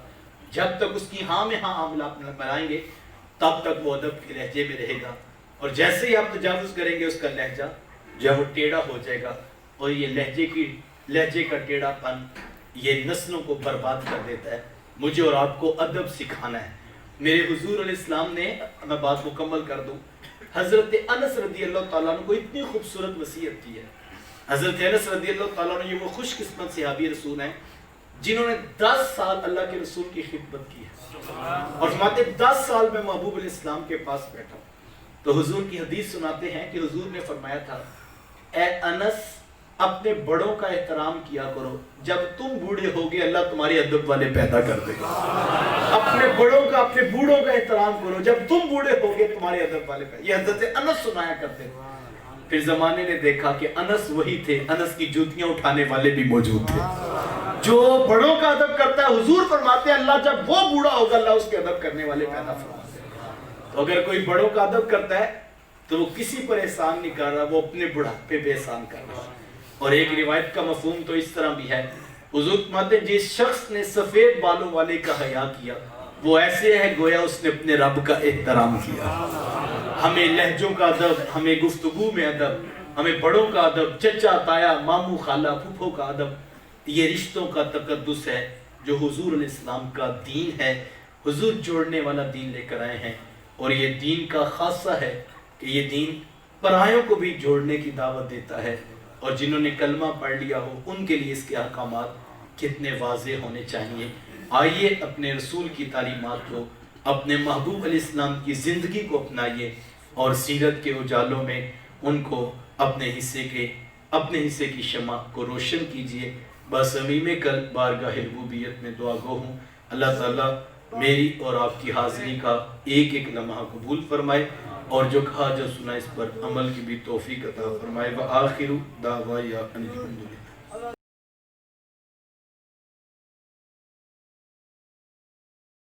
جب تک اس کی ہاں میں ہاں معاملات بنائیں گے تب تک وہ ادب کے لہجے میں رہے گا. اور جیسے ہی آپ تجاوز کریں گے اس کا لہجہ جو ہے وہ ٹیڑھا ہو جائے گا. اور یہ لہجے کا ٹیڑھا پن یہ نسلوں کو برباد کر دیتا ہے. مجھے اور آپ کو ادب سکھانا ہے. میرے حضور علیہ السلام نے، میں بات مکمل کر دوں، حضرت انس رضی اللہ تعالیٰ عنہ کو اتنی خوبصورت وصیت کی ہے. حضرت انس رضی اللہ تعالیٰ عنہ یہ وہ خوش قسمت صحابی رسول ہیں جنہوں نے 10 سال اللہ کے رسول کی خدمت کی ہے. اور فرماتے 10 سال میں محبوب علیہ السلام کے پاس بیٹھا ہوں. تو حضور کی حدیث سناتے ہیں کہ حضور نے فرمایا تھا، اے انس اپنے بڑوں کا احترام کیا کرو، جب تم بوڑھے ہوگے اللہ تمہارے ادب والے پیدا کر دے گا. اپنے بڑوں کا، اپنے بوڑھوں کا احترام کرو، جب تم بوڑھے ہوگے تمہارے ادب والے پیدا. یہ حضرت انس سنایا کرتے ہیں. پھر زمانے نے دیکھا کہ انس وہی تھے، انس کی جوتیاں اٹھانے والے بھی موجود تھے. جو بڑوں کا ادب کرتا ہے، حضور فرماتے ہیں اللہ جب وہ بوڑھا ہوگا اللہ اس کے ادب کرنے والے پیدا فرماتے ہیں. تو اگر کوئی بڑوں کا ادب کرتا ہے تو وہ کسی پر احسان نہیں کر رہا، وہ اپنے بڑھاپے پہ احسان کر رہا ہے. اور ایک روایت کا مفہوم تو اس طرح بھی ہے، حضور فرماتے ہیں جس شخص نے سفید بالوں والے کا حیا کیا وہ ایسے ہے گویا اس نے اپنے رب کا احترام کیا. ہمیں لہجوں کا ادب، ہمیں گفتگو میں ادب، ہمیں بڑوں کا ادب، چچا تایا ماموں خالہ پھپھو کا ادب، یہ رشتوں کا تقدس ہے جو حضور علیہ السلام کا دین ہے. حضور جوڑنے والا دین لے کر آئے ہیں اور یہ دین کا خاصہ ہے کہ یہ دین پرایوں کو بھی جوڑنے کی دعوت دیتا ہے. اور جنہوں نے کلمہ پڑھ لیا ہو ان کے لیے اس کے احکامات کتنے واضح ہونے چاہیے. آئیے اپنے رسول کی تعلیمات کو، اپنے محبوب علیہ السلام کی زندگی کو اپنائیے اور سیرت کے اجالوں میں ان کو اپنے حصے کی شمع کو روشن کیجئے۔ بصمیم قلب بارگاہ ربوبیت میں دعا گو ہوں، اللہ تعالیٰ میری اور آپ کی حاضری کا ایک ایک لمحہ قبول فرمائے، اور جو کہا جو سنا اس پر عمل کی بھی توفیق عطا فرمائے۔ وآخر دعوایا ان الحمدللہ۔